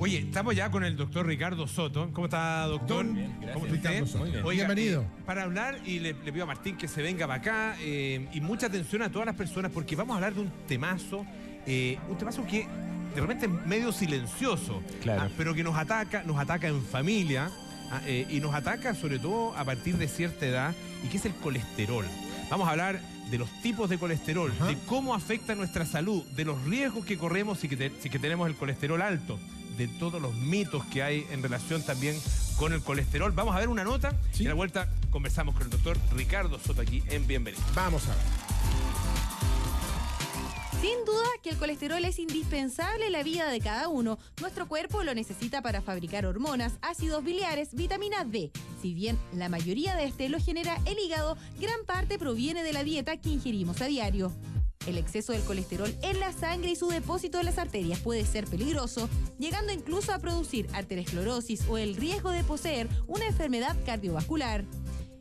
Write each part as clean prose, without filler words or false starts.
Oye, estamos ya con el doctor Ricardo Soto. ¿Cómo está, doctor? Bien, gracias. ¿Cómo está usted? Muy bien. Oiga, Bienvenido. Para hablar, y le pido a Martín que se venga para acá, y mucha atención a todas las personas, porque vamos a hablar de un temazo que de repente es medio silencioso, Claro. pero que nos ataca en familia, y nos ataca sobre todo a partir de cierta edad, y que es el colesterol. Vamos a hablar de los tipos de colesterol, de cómo afecta nuestra salud, de los riesgos que corremos si que tenemos el colesterol alto, de todos los mitos que hay en relación también con el colesterol. Vamos a ver una nota y a la vuelta conversamos con el doctor Ricardo Soto aquí en Bienvenido. Vamos a ver. Sin duda que el colesterol es indispensable en la vida de cada uno. Nuestro cuerpo lo necesita para fabricar hormonas, ácidos biliares, vitamina D. Si bien la mayoría de este lo genera el hígado, gran parte proviene de la dieta que ingerimos a diario. El exceso del colesterol en la sangre y su depósito en las arterias puede ser peligroso, llegando incluso a producir arteriosclerosis o el riesgo de poseer una enfermedad cardiovascular.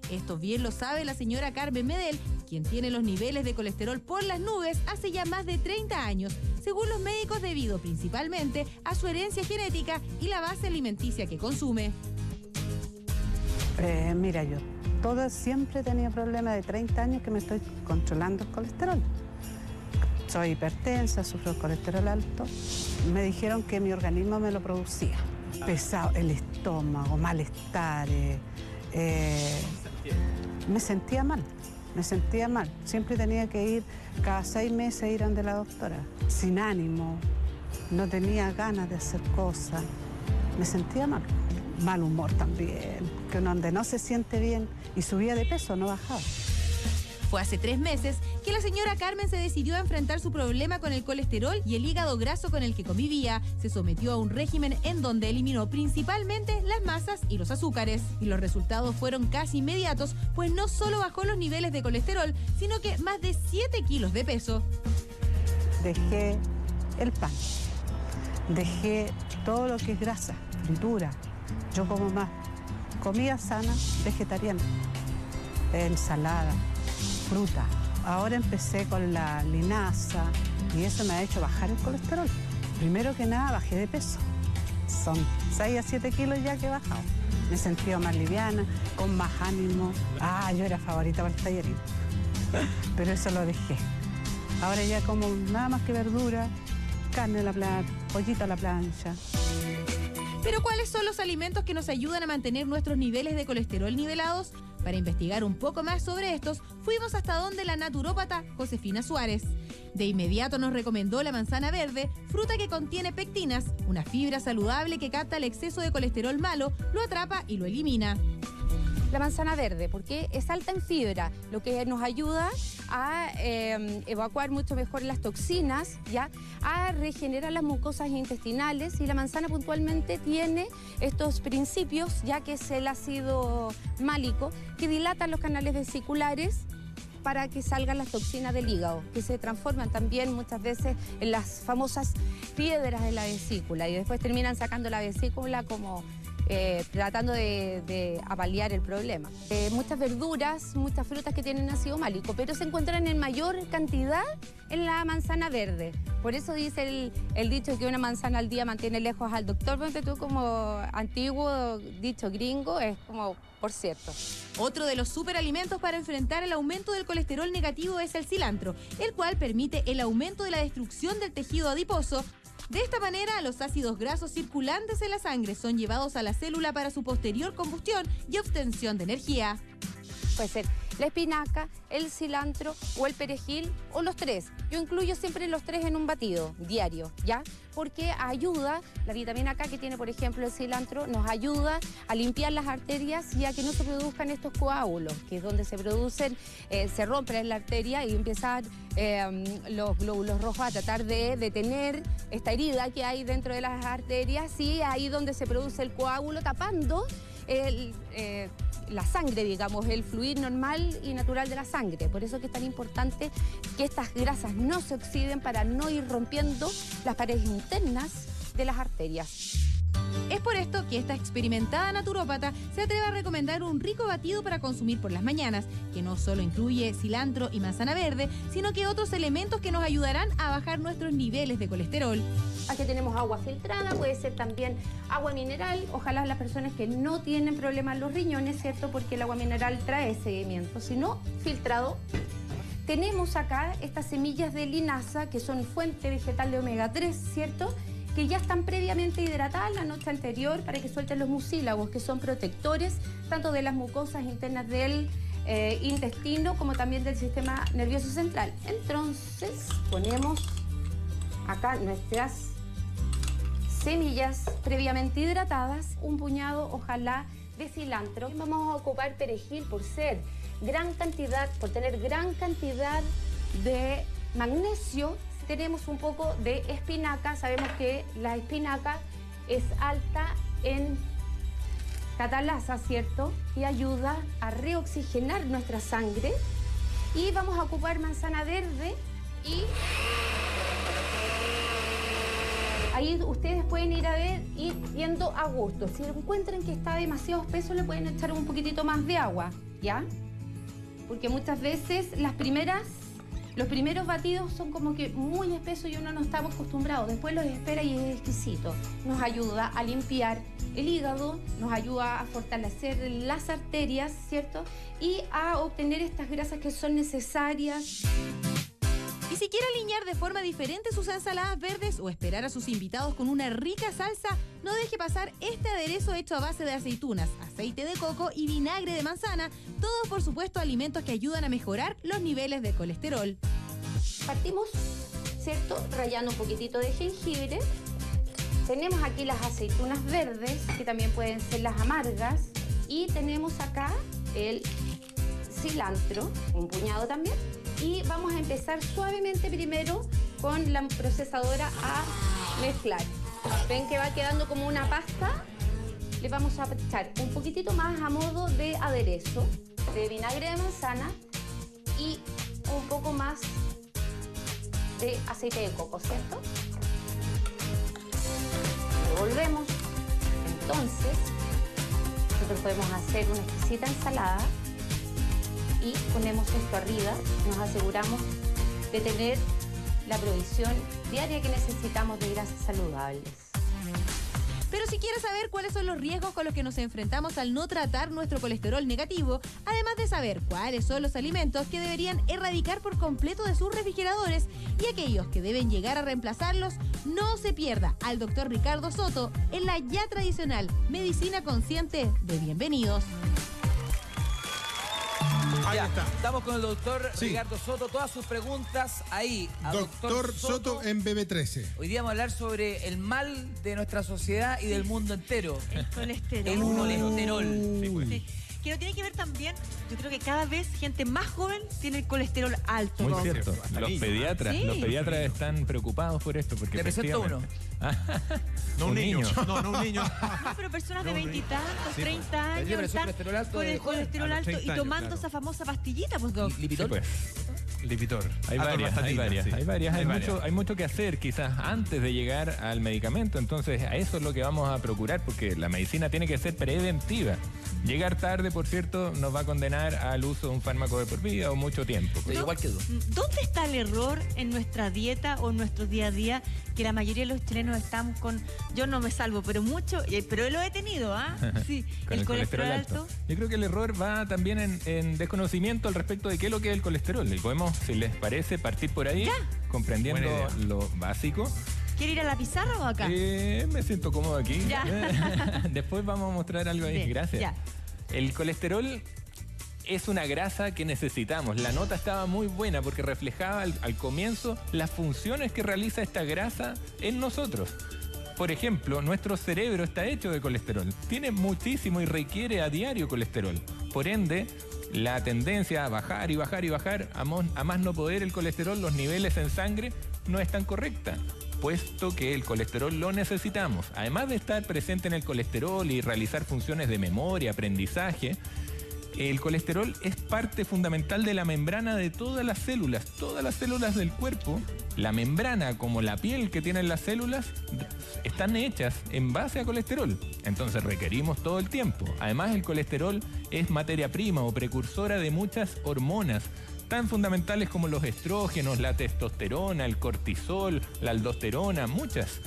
Esto bien lo sabe la señora Carmen Medel, quien tiene los niveles de colesterol por las nubes hace ya más de 30 años, según los médicos, debido principalmente a su herencia genética y la base alimenticia que consume. Mira, yo siempre he tenido problemas de 30 años que me estoy controlando el colesterol. Soy hipertensa, sufro de colesterol alto. Me dijeron que mi organismo me lo producía. Pesado, el estómago, malestares. Me sentía mal. Siempre tenía que ir cada 6 meses a ir donde la doctora. Sin ánimo, no tenía ganas de hacer cosas. Me sentía mal. Mal humor también, que donde no se siente bien y subía de peso, no bajaba. Fue hace 3 meses que la señora Carmen se decidió a enfrentar su problema con el colesterol y el hígado graso con el que convivía. Se sometió a un régimen en donde eliminó principalmente las masas y los azúcares. Y los resultados fueron casi inmediatos, pues no solo bajó los niveles de colesterol, sino que más de 7 kilos de peso. Dejé el pan, dejé todo lo que es grasa, fritura. Yo como más comida sana, vegetariana, ensalada, fruta. Ahora empecé con la linaza y eso me ha hecho bajar el colesterol. Primero que nada, bajé de peso. Son 6 a 7 kilos ya que he bajado. Me he sentido más liviana, con más ánimo. Yo era favorita para el tallarines, pero eso lo dejé. Ahora ya como nada más que verdura, carne a la plancha, pollito a la plancha. ¿Pero cuáles son los alimentos que nos ayudan a mantener nuestros niveles de colesterol nivelados? Para investigar un poco más sobre estos, fuimos hasta donde la naturópata Josefina Suárez. De inmediato nos recomendó la manzana verde, fruta que contiene pectinas, una fibra saludable que capta el exceso de colesterol malo, lo atrapa y lo elimina. La manzana verde, porque es alta en fibra, lo que nos ayuda a evacuar mucho mejor las toxinas, ¿ya? A regenerar las mucosas intestinales, y la manzana puntualmente tiene estos principios, ya que es el ácido málico, que dilatan los canales vesiculares para que salgan las toxinas del hígado, que se transforman también muchas veces en las famosas piedras de la vesícula, y después terminan sacando la vesícula como tratando de apalear el problema. Muchas verduras, muchas frutas que tienen ácido málico, pero se encuentran en mayor cantidad en la manzana verde. Por eso dice el dicho que una manzana al día mantiene lejos al doctor. Ponte tú, como antiguo dicho gringo, es como por cierto. Otro de los superalimentos para enfrentar el aumento del colesterol negativo es el cilantro, el cual permite el aumento de la destrucción del tejido adiposo. De esta manera, los ácidos grasos circulantes en la sangre son llevados a la célula para su posterior combustión y obtención de energía. Puede ser la espinaca, el cilantro o el perejil, o los 3. Yo incluyo siempre los 3 en un batido diario, ¿ya? Porque ayuda, la vitamina K que tiene, por ejemplo, el cilantro, nos ayuda a limpiar las arterias y a que no se produzcan estos coágulos, que es donde se producen, se rompe la arteria y empiezan los glóbulos rojos a tratar de detener esta herida que hay dentro de las arterias, y ahí donde se produce el coágulo, tapando la sangre, digamos, el fluir normal y natural de la sangre. Por eso que es tan importante que estas grasas no se oxiden, para no ir rompiendo las paredes internas de las arterias. Es por esto que esta experimentada naturópata se atreve a recomendar un rico batido para consumir por las mañanas, que no solo incluye cilantro y manzana verde, sino que otros elementos que nos ayudarán a bajar nuestros niveles de colesterol. Aquí tenemos agua filtrada, puede ser también agua mineral. Ojalá las personas que no tienen problemas en los riñones, ¿cierto? Porque el agua mineral trae seguimiento, sino filtrado. Tenemos acá estas semillas de linaza, que son fuente vegetal de omega 3, ¿cierto? Que ya están previamente hidratadas la noche anterior para que suelten los mucílagos, que son protectores tanto de las mucosas internas del intestino como también del sistema nervioso central. Entonces ponemos acá nuestras semillas previamente hidratadas, un puñado ojalá de cilantro. Vamos a ocupar perejil por tener gran cantidad de magnesio. Tenemos un poco de espinaca. Sabemos que la espinaca es alta en catalasa, ¿cierto? Y ayuda a reoxigenar nuestra sangre. Y vamos a ocupar manzana verde y ahí ustedes pueden ir viendo a gusto. Si encuentran que está demasiado espeso, le pueden echar un poquitito más de agua, ¿ya? Porque muchas veces los primeros batidos son como que muy espesos y uno no está acostumbrado. Después los espera y es exquisito. Nos ayuda a limpiar el hígado, nos ayuda a fortalecer las arterias, ¿cierto? Y a obtener estas grasas que son necesarias. Y si quiere alinear de forma diferente sus ensaladas verdes o esperar a sus invitados con una rica salsa, no deje pasar este aderezo hecho a base de aceitunas, aceite de coco y vinagre de manzana, todos por supuesto alimentos que ayudan a mejorar los niveles de colesterol. Partimos, ¿cierto? Rallando un poquitito de jengibre. Tenemos aquí las aceitunas verdes, que también pueden ser las amargas. Y tenemos acá el cilantro, un puñado también. Y vamos a empezar suavemente primero con la procesadora a mezclar. Ven que va quedando como una pasta. Le vamos a echar un poquitito más a modo de aderezo de vinagre de manzana y un poco más de aceite de coco, ¿cierto? Revolvemos. Entonces, nosotros podemos hacer una exquisita ensalada y ponemos esto arriba. Nos aseguramos de tener la provisión diaria que necesitamos de grasas saludables. Pero si quieres saber cuáles son los riesgos con los que nos enfrentamos al no tratar nuestro colesterol negativo, además de saber cuáles son los alimentos que deberían erradicar por completo de sus refrigeradores y aquellos que deben llegar a reemplazarlos, no se pierda al doctor Ricardo Soto en la ya tradicional Medicina Consciente de Bienvenidos. Ahí está. Estamos con el doctor Ricardo Soto. Todas sus preguntas ahí. Doctor Soto en BB13. Hoy día vamos a hablar sobre el mal de nuestra sociedad y del mundo entero. El colesterol. El colesterol. Sí, pues. Sí. Que no tiene que ver también, yo creo que cada vez gente más joven tiene el colesterol alto. Muy ¿no? cierto. Hasta Los niños. pediatras, Sí. los pediatras están preocupados por esto. Porque Te presento uno. No un niño. No un niño. No, pero personas de 20 y tantos, Sí, 30 ¿Tiene años presión están colesterol alto con de el joven? colesterol A los alto 30 y años, tomando claro. esa famosa pastillita, pues, Doc. Sí, Lipitor. pues. Lipitor. Hay varias. Sí. Hay mucho que hacer quizás antes de llegar al medicamento. Entonces a eso es lo que vamos a procurar, porque la medicina tiene que ser preventiva. Llegar tarde, por cierto, nos va a condenar al uso de un fármaco de por vida o mucho tiempo. Igual que tú. ¿Dónde está el error en nuestra dieta o en nuestro día a día que la mayoría de los chilenos estamos con, yo no me salvo, pero mucho, pero lo he tenido, ¿ah? Sí, Con el colesterol alto. Yo creo que el error va también en desconocimiento al respecto de qué es lo que es el colesterol. Y podemos, si les parece, partir por ahí, comprendiendo Buena idea. lo básico. ¿Quiere ir a la pizarra o acá? Me siento cómodo aquí. Ya. Después vamos a mostrar algo ahí. Bien, Gracias. ya. El colesterol es una grasa que necesitamos. La nota estaba muy buena porque reflejaba al comienzo las funciones que realiza esta grasa en nosotros. Por ejemplo, nuestro cerebro está hecho de colesterol. Tiene muchísimo y requiere a diario colesterol. Por ende, la tendencia a bajar y bajar y bajar, a más no poder el colesterol, los niveles en sangre no están correctas, puesto que el colesterol lo necesitamos. Además de estar presente en el colesterol y realizar funciones de memoria, aprendizaje, el colesterol es parte fundamental de la membrana de todas las células del cuerpo. La membrana, como la piel que tienen las células, están hechas en base a colesterol. Entonces requerimos todo el tiempo. Además, el colesterol es materia prima o precursora de muchas hormonas, tan fundamentales como los estrógenos, la testosterona, el cortisol, la aldosterona, muchas.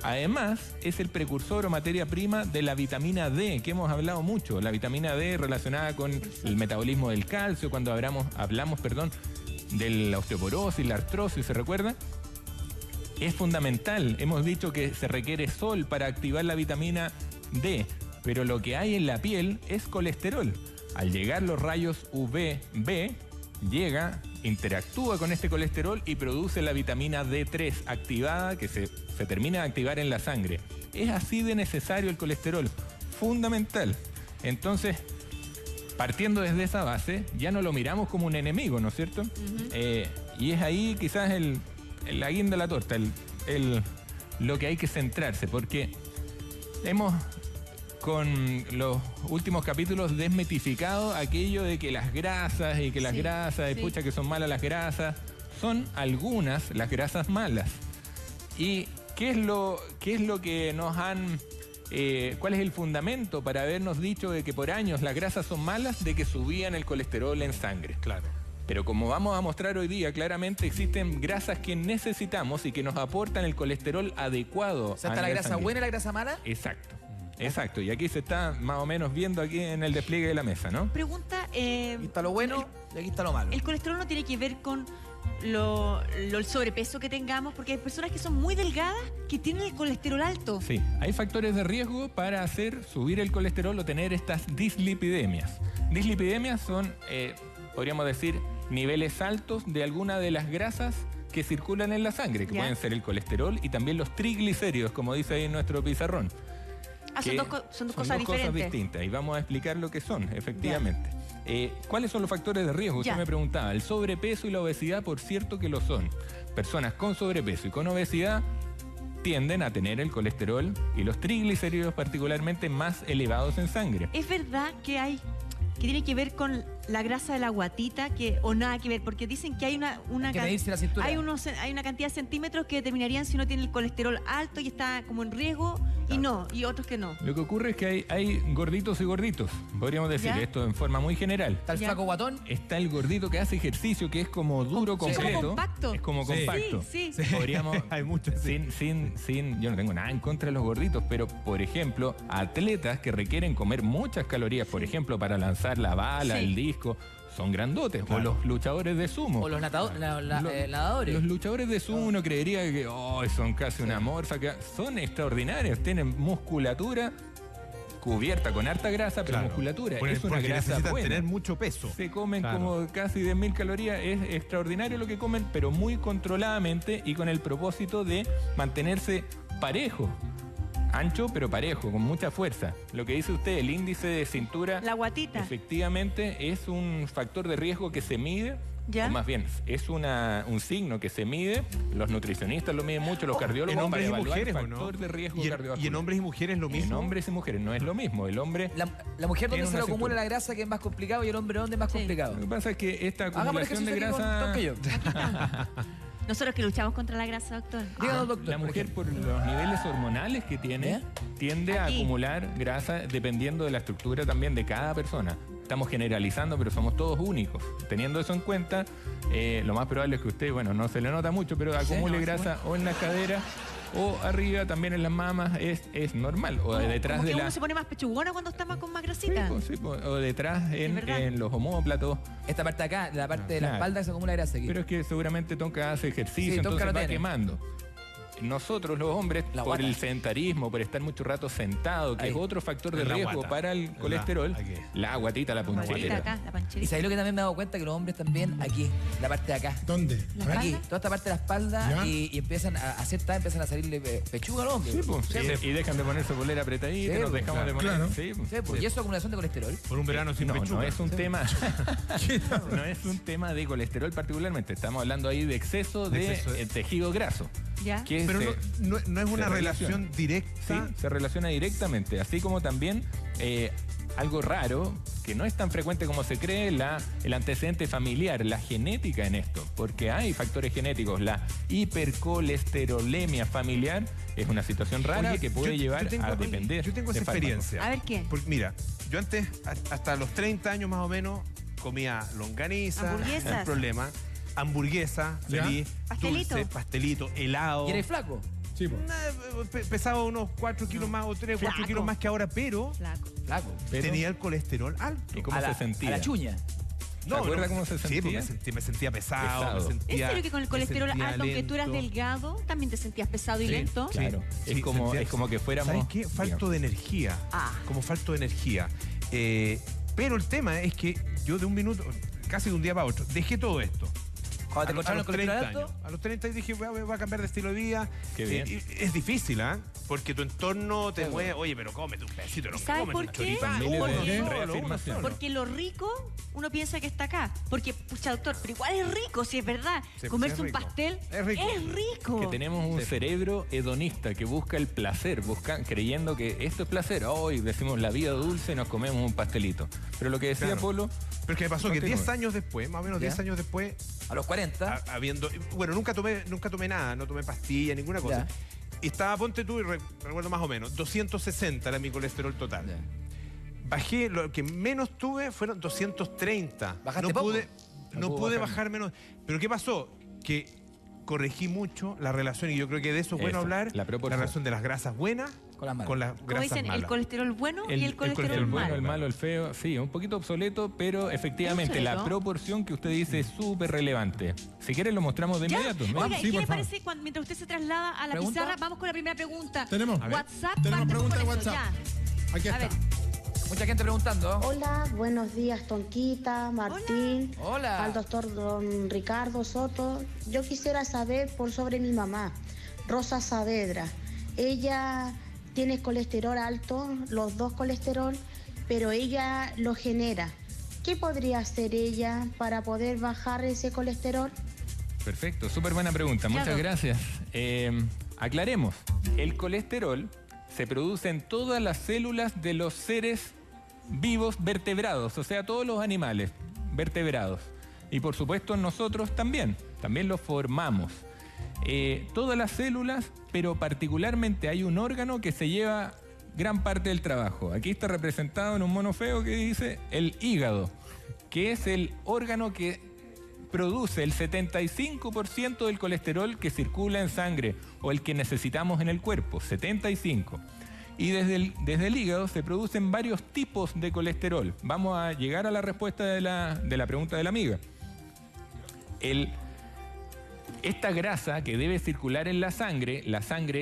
Además, es el precursor o materia prima de la vitamina D, que hemos hablado mucho. La vitamina D relacionada con el metabolismo del calcio, cuando hablamos de la osteoporosis, la artrosis, ¿se recuerda? Es fundamental. Hemos dicho que se requiere sol para activar la vitamina D, pero lo que hay en la piel es colesterol. Al llegar los rayos UVB, interactúa con este colesterol y produce la vitamina D3 activada, que se termina de activar en la sangre. Es así de necesario el colesterol, fundamental. Entonces, partiendo desde esa base, ya no lo miramos como un enemigo, ¿no es cierto? Y es ahí quizás la guinda de la torta, lo que hay que centrarse, porque hemos, con los últimos capítulos, desmitificado aquello de que las grasas y que las grasas, pucha que son malas las grasas, son algunas las grasas malas. ¿Y qué es lo que nos han... ¿Cuál es el fundamento para habernos dicho de que por años las grasas son malas, de que subían el colesterol en sangre? Claro. Pero como vamos a mostrar hoy día, claramente existen grasas que necesitamos y que nos aportan el colesterol adecuado. O sea, ¿está la grasa buena y la grasa mala? Exacto. Exacto, y aquí se está más o menos viendo aquí en el despliegue de la mesa, ¿no? Pregunta... Aquí está lo bueno y aquí está lo malo. ¿El colesterol no tiene que ver con el sobrepeso que tengamos? Porque hay personas que son muy delgadas que tienen el colesterol alto. Sí, hay factores de riesgo para hacer subir el colesterol o tener estas dislipidemias. Dislipidemias son, podríamos decir, niveles altos de alguna de las grasas que circulan en la sangre, que pueden ser el colesterol y también los triglicéridos, como dice ahí en nuestro pizarrón. Son dos cosas distintas y vamos a explicar lo que son, efectivamente. ¿Cuáles son los factores de riesgo? Usted me preguntaba. El sobrepeso y la obesidad, por cierto que lo son. Personas con sobrepeso y con obesidad tienden a tener el colesterol y los triglicéridos particularmente más elevados en sangre. ¿Es verdad que tiene que ver con la grasa de la guatita o nada que ver? Porque dicen que hay una cantidad de centímetros que determinarían si uno tiene el colesterol alto y está como en riesgo y otros que no. Lo que ocurre es que hay gorditos y gorditos, podríamos decir esto en forma muy general. ¿Está el flaco guatón? Está el gordito que hace ejercicio, que es como duro, completo. Es como compacto. Es como compacto. Sí. Podríamos, hay muchos. Yo no tengo nada en contra de los gorditos, pero por ejemplo, atletas que requieren comer muchas calorías, por ejemplo, para lanzar la bala, el disco, son grandotes. Claro. O los luchadores de sumo. O los nadadores. Los luchadores de sumo uno creería que son casi una morfa. Son extraordinarios. Tienen musculatura cubierta con harta grasa, pero musculatura. Es una grasa necesitan buena. Tener mucho peso. Se comen como casi 10.000 calorías. Es extraordinario lo que comen, pero muy controladamente y con el propósito de mantenerse parejo. Ancho pero parejo, con mucha fuerza. Lo que dice usted, el índice de cintura... La guatita. Efectivamente, es un factor de riesgo que se mide. O más bien, es un signo que se mide. Los nutricionistas lo miden mucho, los cardiólogos. ¿En hombres para y evaluar mujeres factor de riesgo cardiovascular. ¿Y en hombres y mujeres lo mismo? En hombres y mujeres no es lo mismo. El hombre... La mujer donde se le acumula la grasa, que es más complicado, y el hombre donde es más complicado. Lo que pasa es que esta acumulación de grasa... Nosotros que luchamos contra la grasa, doctor. Díganos, doctor. La mujer, por los niveles hormonales que tiene, tiende a acumular grasa dependiendo de la estructura también de cada persona. Estamos generalizando, pero somos todos únicos. Teniendo eso en cuenta, lo más probable es que usted, no se le nota mucho, pero acumule grasa o en la cadera o arriba, también en las mamas, es normal. O detrás como de uno se pone más pechugona cuando está con más grasita. Sí, o detrás en los omóplatos. Esta parte de acá, la parte de la espalda, se acumula grasa aquí. Pero es que seguramente Tonka hace ejercicio, entonces va quemando. Nosotros los hombres, por el sedentarismo, por estar mucho rato sentado, que es otro factor de riesgo para el colesterol, la guatita, la punchera. Y sabéis lo que también me he dado cuenta, que los hombres también aquí, la parte de acá. ¿Dónde? Aquí, toda esta parte de la espalda y empiezan a salirle pechuga al hombre. Y dejan de ponerse polera apretadita, nos dejamos de poner. Y eso acumulación de colesterol. Por un verano sin pechuga. No es un tema. No es un tema de colesterol particularmente. Estamos hablando ahí de exceso de tejido graso. Pero no es una relación directa. Sí, se relaciona directamente. Así como también algo raro, que no es tan frecuente como se cree, el antecedente familiar, la genética en esto, porque hay factores genéticos. La hipercolesterolemia familiar es una situación rara que puede llevar a depender. Yo tengo esa experiencia. A ver, ¿qué? Porque, mira, yo antes, hasta los 30 años más o menos, comía longaniza, Hamburguesas. no hay problema, hamburguesa, ¿Ya? feliz, Pastelito. dulce, pastelito, helado. ¿Y eres flaco? Sí, po. Pesaba unos 4 kilos más o 3, 4 Flaco. kilos más que ahora, pero Flaco. Flaco. Pero- tenía el colesterol alto. ¿Y cómo a se la, sentía? A la chuña. ¿Se acuerda cómo se Sí, porque sentía? me sentía pesado. Pesado. Me sentía, ¿En serio que con el me colesterol sentía alto, aunque tú eras lento? delgado, también te sentías pesado y Sí, lento? Claro. Sí, es como sentía- que fuéramos... ¿Sabes qué? Falto de energía. Ah. Como falto de energía. Pero el tema es que yo de un minuto, casi de un día para otro, dejé todo esto. Cuando te encontraron el colesterol 30 alto, años. A los 30 dije, voy a cambiar de estilo de vida. Qué bien. Y es difícil, ¿ah? Porque tu entorno te Claro. mueve, oye, pero cómete un pedacito, no ¿Sabes cómete por un qué? choripán. Familia Uno de solo, reafirmación. uno solo. Porque lo rico, uno piensa que está acá. Porque, pucha, doctor, pero igual es rico, si es verdad. Sí, Comerse es un rico. pastel Es rico. es rico. Que tenemos un Sí. cerebro hedonista que busca el placer, creyendo que esto es placer. Hoy decimos la vida dulce y nos comemos un pastelito. Pero lo que decía Claro. Polo, Pero es que me pasó que Continúe. 10 años después, más o menos 10 ¿Ya? años después, a los 40, habiendo... Bueno, nunca tomé nada, no tomé pastilla, ninguna cosa. Ya. Y estaba, ponte tú, y recuerdo más o menos, 260 era mi colesterol total. Ya. Bajé, lo que menos tuve fueron 230. ¿Bajaste no poco? pude, No no pudo pude bajar bajar menos. Pero ¿qué pasó? Que corregí mucho la relación, y yo creo que de eso es bueno Eso, hablar, la proporción. relación de las grasas buenas con las manos. con las Como grasas dicen, malas. el colesterol bueno y el colesterol el bueno, malo. el malo, el feo, sí, un poquito obsoleto, pero efectivamente la Obsoleto. proporción que usted dice es súper relevante. Si quiere lo mostramos de ¿Ya? inmediato. ¿no? Oiga, ¿y Sí, qué por le favor. parece cuando, mientras usted se traslada a la ¿Pregunta? pizarra? Vamos con la primera pregunta. Tenemos. WhatsApp. Tenemos partamos pregunta de con eso, WhatsApp. Aquí A está. ver. Mucha gente preguntando. Hola, buenos días, Tonquita, Martín, Hola. al doctor don Ricardo Soto. Yo quisiera saber sobre mi mamá, Rosa Saavedra. Ella tiene colesterol alto, los dos colesterol, pero ella lo genera. ¿Qué podría hacer ella para poder bajar ese colesterol? Perfecto, súper buena pregunta, muchas Claro. gracias. Aclaremos, el colesterol se produce en todas las células de los seres vivos vertebrados, o sea, todos los animales vertebrados. Y por supuesto nosotros también los formamos. Todas las células, pero particularmente hay un órgano que se lleva gran parte del trabajo. Aquí está representado en un mono feo que dice el hígado, que es el órgano que produce el 75% del colesterol que circula en sangre o el que necesitamos en el cuerpo, 75%. Y desde el hígado se producen varios tipos de colesterol. Vamos a llegar a la respuesta de la pregunta de la amiga. Esta grasa que debe circular en la sangre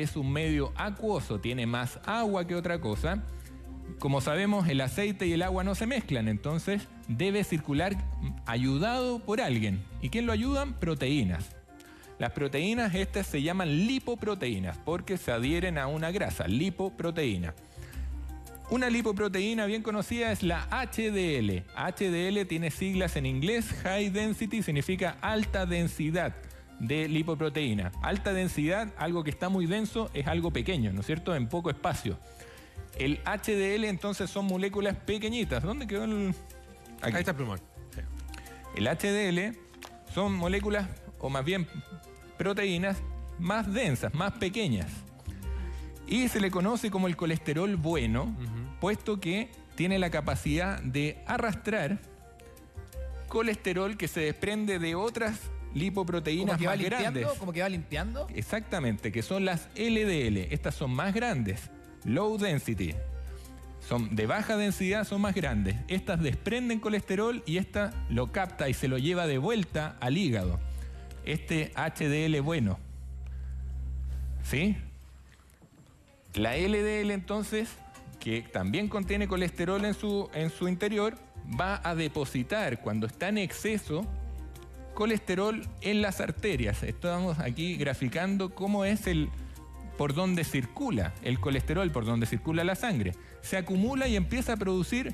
es un medio acuoso, tiene más agua que otra cosa. Como sabemos, el aceite y el agua no se mezclan, entonces debe circular ayudado por alguien. ¿Y quién lo ayudan? Proteínas. Las proteínas estas se llaman lipoproteínas porque se adhieren a una grasa, lipoproteína. Una lipoproteína bien conocida es la HDL. HDL tiene siglas en inglés, High Density significa alta densidad de lipoproteína. Alta densidad, algo que está muy denso, es algo pequeño, ¿no es cierto? En poco espacio. El HDL entonces son moléculas pequeñitas. ¿Dónde quedó el...? Aquí. Ahí está el plumón. Sí. El HDL son moléculas, o más bien proteínas, más densas, más pequeñas. Y se le conoce como el colesterol bueno, puesto que tiene la capacidad de arrastrar colesterol que se desprende de otras lipoproteínas más grandes. Como que va limpiando. Exactamente, que son las LDL. Estas son más grandes, low density. Son de baja densidad, son más grandes. Estas desprenden colesterol y esta lo capta y se lo lleva de vuelta al hígado. Este HDL bueno. ¿Sí? La LDL entonces, que también contiene colesterol en su interior, va a depositar cuando está en exceso colesterol en las arterias. Estamos aquí graficando cómo es por donde circula el colesterol, por donde circula la sangre. Se acumula y empieza a producir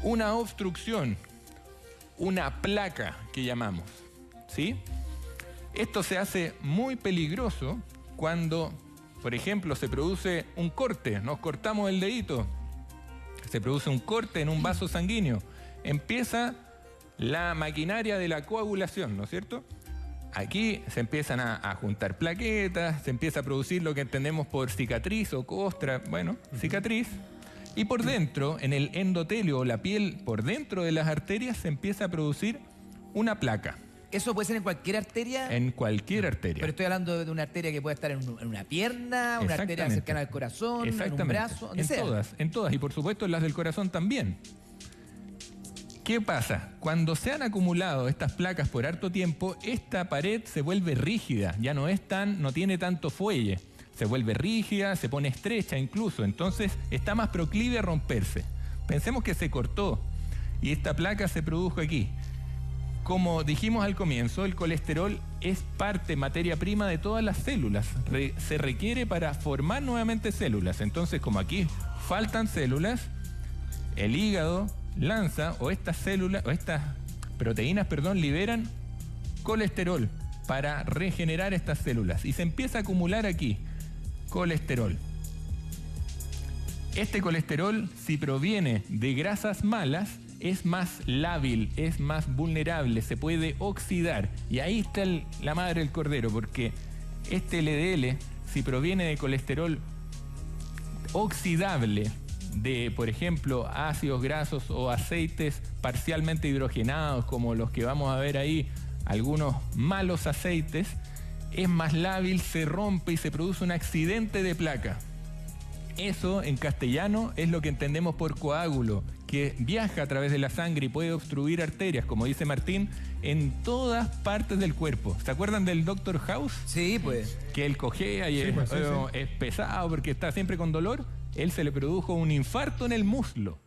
una obstrucción, una placa que llamamos, ¿sí? Esto se hace muy peligroso cuando, por ejemplo, se produce un corte, nos cortamos el dedito, se produce un corte en un vaso sanguíneo. Empieza la maquinaria de la coagulación, ¿no es cierto? Aquí se empiezan a juntar plaquetas, se empieza a producir lo que entendemos por cicatriz o costra, bueno, cicatriz. Y por dentro, en el endotelio o la piel, por dentro de las arterias, se empieza a producir una placa. ¿Eso puede ser en cualquier arteria? En cualquier arteria. Pero estoy hablando de una arteria que puede estar en una pierna, una arteria cercana al corazón, en un brazo, donde sea. En todas, y por supuesto en las del corazón también. ¿Qué pasa? Cuando se han acumulado estas placas por harto tiempo, esta pared se vuelve rígida, ya no tiene tanto fuelle. Se vuelve rígida, se pone estrecha incluso, entonces está más proclive a romperse. Pensemos que se cortó y esta placa se produjo aquí. Como dijimos al comienzo, el colesterol es materia prima de todas las células. Se requiere para formar nuevamente células. Entonces, como aquí faltan células, el hígado lanza, o estas proteínas, liberan colesterol para regenerar estas células. Y se empieza a acumular aquí colesterol. Este colesterol, si proviene de grasas malas, es más lábil, es más vulnerable, se puede oxidar. Y ahí está la madre del cordero, porque este LDL, si proviene de colesterol oxidable, de, por ejemplo, ácidos grasos o aceites parcialmente hidrogenados, como los que vamos a ver ahí, algunos malos aceites, es más lábil, se rompe y se produce un accidente de placa. Eso, en castellano, es lo que entendemos por coágulo, que viaja a través de la sangre y puede obstruir arterias, como dice Martín, en todas partes del cuerpo. ¿Se acuerdan del Dr. House? Sí, pues. Que él cojea y es pesado porque está siempre con dolor. Él se le produjo un infarto en el muslo.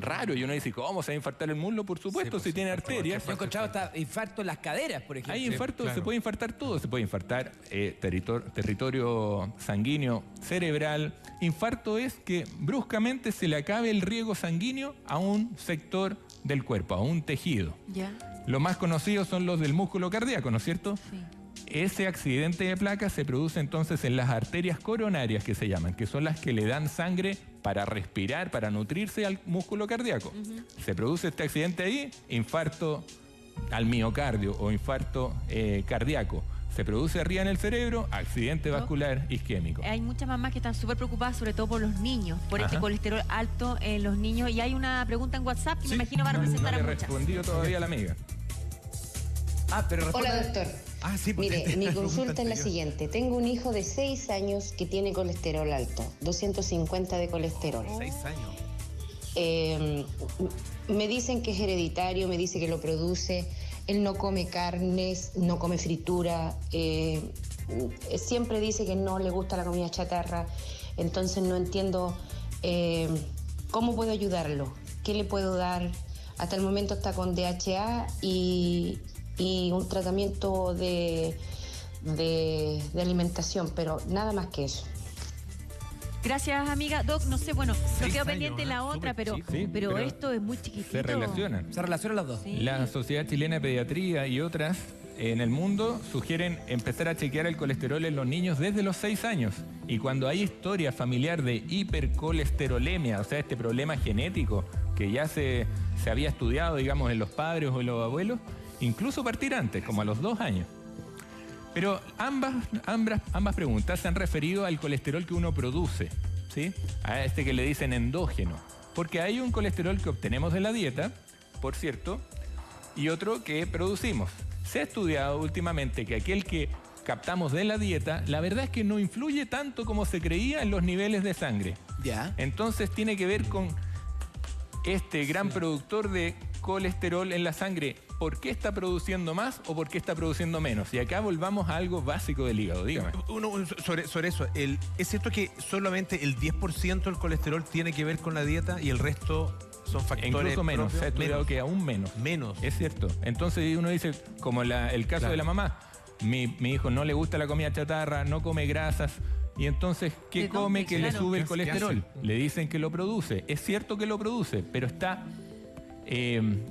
Raro, y uno dice, ¿cómo se va a infartar el muslo? Por supuesto, si tiene arterias. Yo he encontrado hasta infarto en las caderas, por ejemplo. Hay infarto, se puede infartar todo. Se puede infartar territorio sanguíneo cerebral. Infarto es que bruscamente se le acabe el riego sanguíneo a un sector del cuerpo, a un tejido. Ya. Los más conocidos son los del músculo cardíaco, ¿no es cierto? Sí. Ese accidente de placa se produce entonces en las arterias coronarias, que se llaman, que son las que le dan sangre para respirar, para nutrirse al músculo cardíaco. Se produce este accidente ahí, infarto al miocardio o infarto cardíaco. Se produce arriba en el cerebro, accidente vascular isquémico. Hay muchas mamás que están súper preocupadas, sobre todo por los niños, por este colesterol alto en los niños. Y hay una pregunta en WhatsApp que me imagino va a representar a muchas. No le he respondido todavía a la amiga. Hola, doctor. Sí, mire, mi consulta es la siguiente. Tengo un hijo de 6 años que tiene colesterol alto, 250 de colesterol. 6 años. Me dicen que es hereditario, me dice que lo produce. Él no come carnes, no come fritura. Siempre dice que no le gusta la comida chatarra. Entonces no entiendo cómo puedo ayudarlo. ¿Qué le puedo dar? Hasta el momento está con DHA y un tratamiento de alimentación, pero nada más que eso. Gracias, amiga. Doc, no sé, bueno, no quedó pendiente la otra, pero esto es muy chiquitito. Se relacionan. Se relacionan las dos. Sí. La Sociedad Chilena de Pediatría y otras en el mundo sugieren empezar a chequear el colesterol en los niños desde los 6 años. Y cuando hay historia familiar de hipercolesterolemia, o sea, este problema genético que ya se había estudiado, digamos, en los padres o en los abuelos, incluso partir antes, como a los 2 años. Pero ambas preguntas se han referido al colesterol que uno produce, ¿sí? A este que le dicen endógeno. Porque hay un colesterol que obtenemos de la dieta, por cierto, y otro que producimos. Se ha estudiado últimamente que aquel que captamos de la dieta, la verdad es que no influye tanto como se creía en los niveles de sangre. Ya. Entonces tiene que ver con este gran productor de colesterol en la sangre. ¿Por qué está produciendo más o por qué está produciendo menos? Y acá volvamos a algo básico del hígado, dígame. Sobre eso, ¿es cierto que solamente el 10% del colesterol tiene que ver con la dieta y el resto son factores incluso menos, propios? se ha estudiado que aún menos. Menos. Es cierto. Entonces uno dice, como el caso de la mamá, mi hijo no le gusta la comida chatarra, no come grasas, y entonces, ¿qué come que le sube el colesterol? Le dicen que lo produce. Es cierto que lo produce, pero está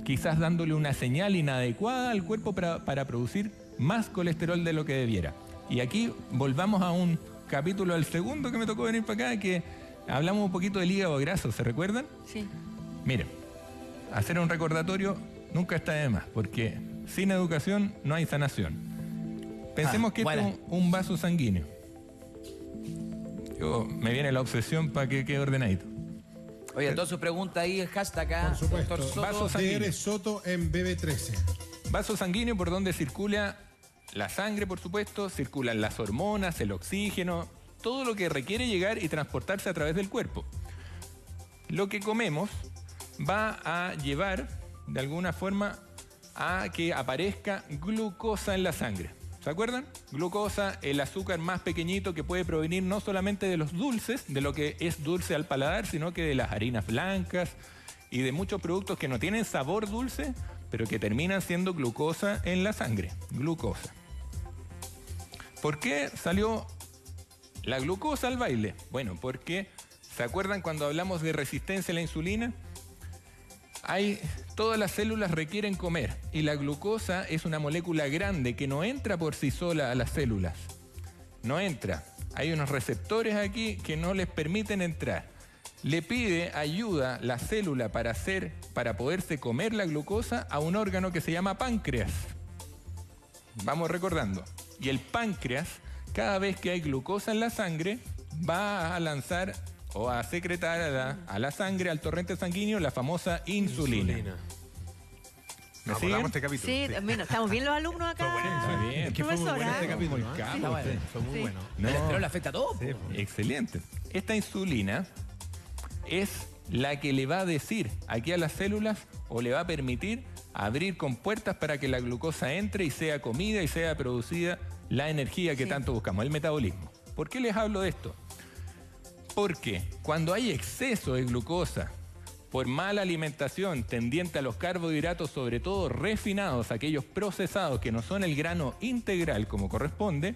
quizás dándole una señal inadecuada al cuerpo para producir más colesterol de lo que debiera. Y aquí volvamos a un capítulo, al segundo que me tocó venir para acá, que Hablamos un poquito del hígado graso, ¿se recuerdan? Sí. Miren, hacer un recordatorio nunca está de más, porque sin educación no hay sanación. Pensemos que esto es un vaso sanguíneo. Me viene la obsesión para que quede ordenadito. Oye, todas sus preguntas ahí, el hashtag acá. Por supuesto. Doctor Soto. Vaso sanguíneo. DR Soto en BB13. Vaso sanguíneo por donde circula la sangre, por supuesto, circulan las hormonas, el oxígeno, todo lo que requiere llegar y transportarse a través del cuerpo. Lo que comemos va a llevar, de alguna forma, a que aparezca glucosa en la sangre. ¿Se acuerdan? Glucosa, el azúcar más pequeñito que puede provenir no solamente de los dulces, de lo que es dulce al paladar, sino que de las harinas blancas y de muchos productos que no tienen sabor dulce, pero que terminan siendo glucosa en la sangre. Glucosa. ¿Por qué salió la glucosa al baile? Bueno, porque, ¿se acuerdan cuando hablamos de resistencia a la insulina? Todas las células requieren comer y la glucosa es una molécula grande que no entra por sí sola a las células. No entra. Hay unos receptores aquí que no les permiten entrar. Le pide ayuda la célula para poderse comer la glucosa a un órgano que se llama páncreas. Vamos recordando. Y el páncreas, cada vez que hay glucosa en la sangre, va a lanzar o a secretar a la sangre, al torrente sanguíneo, la famosa insulina. ¿Me siguen? Este capítulo. Sí, bueno, estamos bien los alumnos acá. Muy bien. Es que fue muy bueno este capítulo. Fue muy bueno. El colesterol le afecta a todo. Sí, Excelente. Esta insulina es la que le va a decir aquí a las células o le va a permitir abrir compuertas para que la glucosa entre y sea comida y sea producida la energía que tanto buscamos, el metabolismo. ¿Por qué les hablo de esto? Porque cuando hay exceso de glucosa por mala alimentación tendiente a los carbohidratos, sobre todo refinados, aquellos procesados que no son el grano integral como corresponde,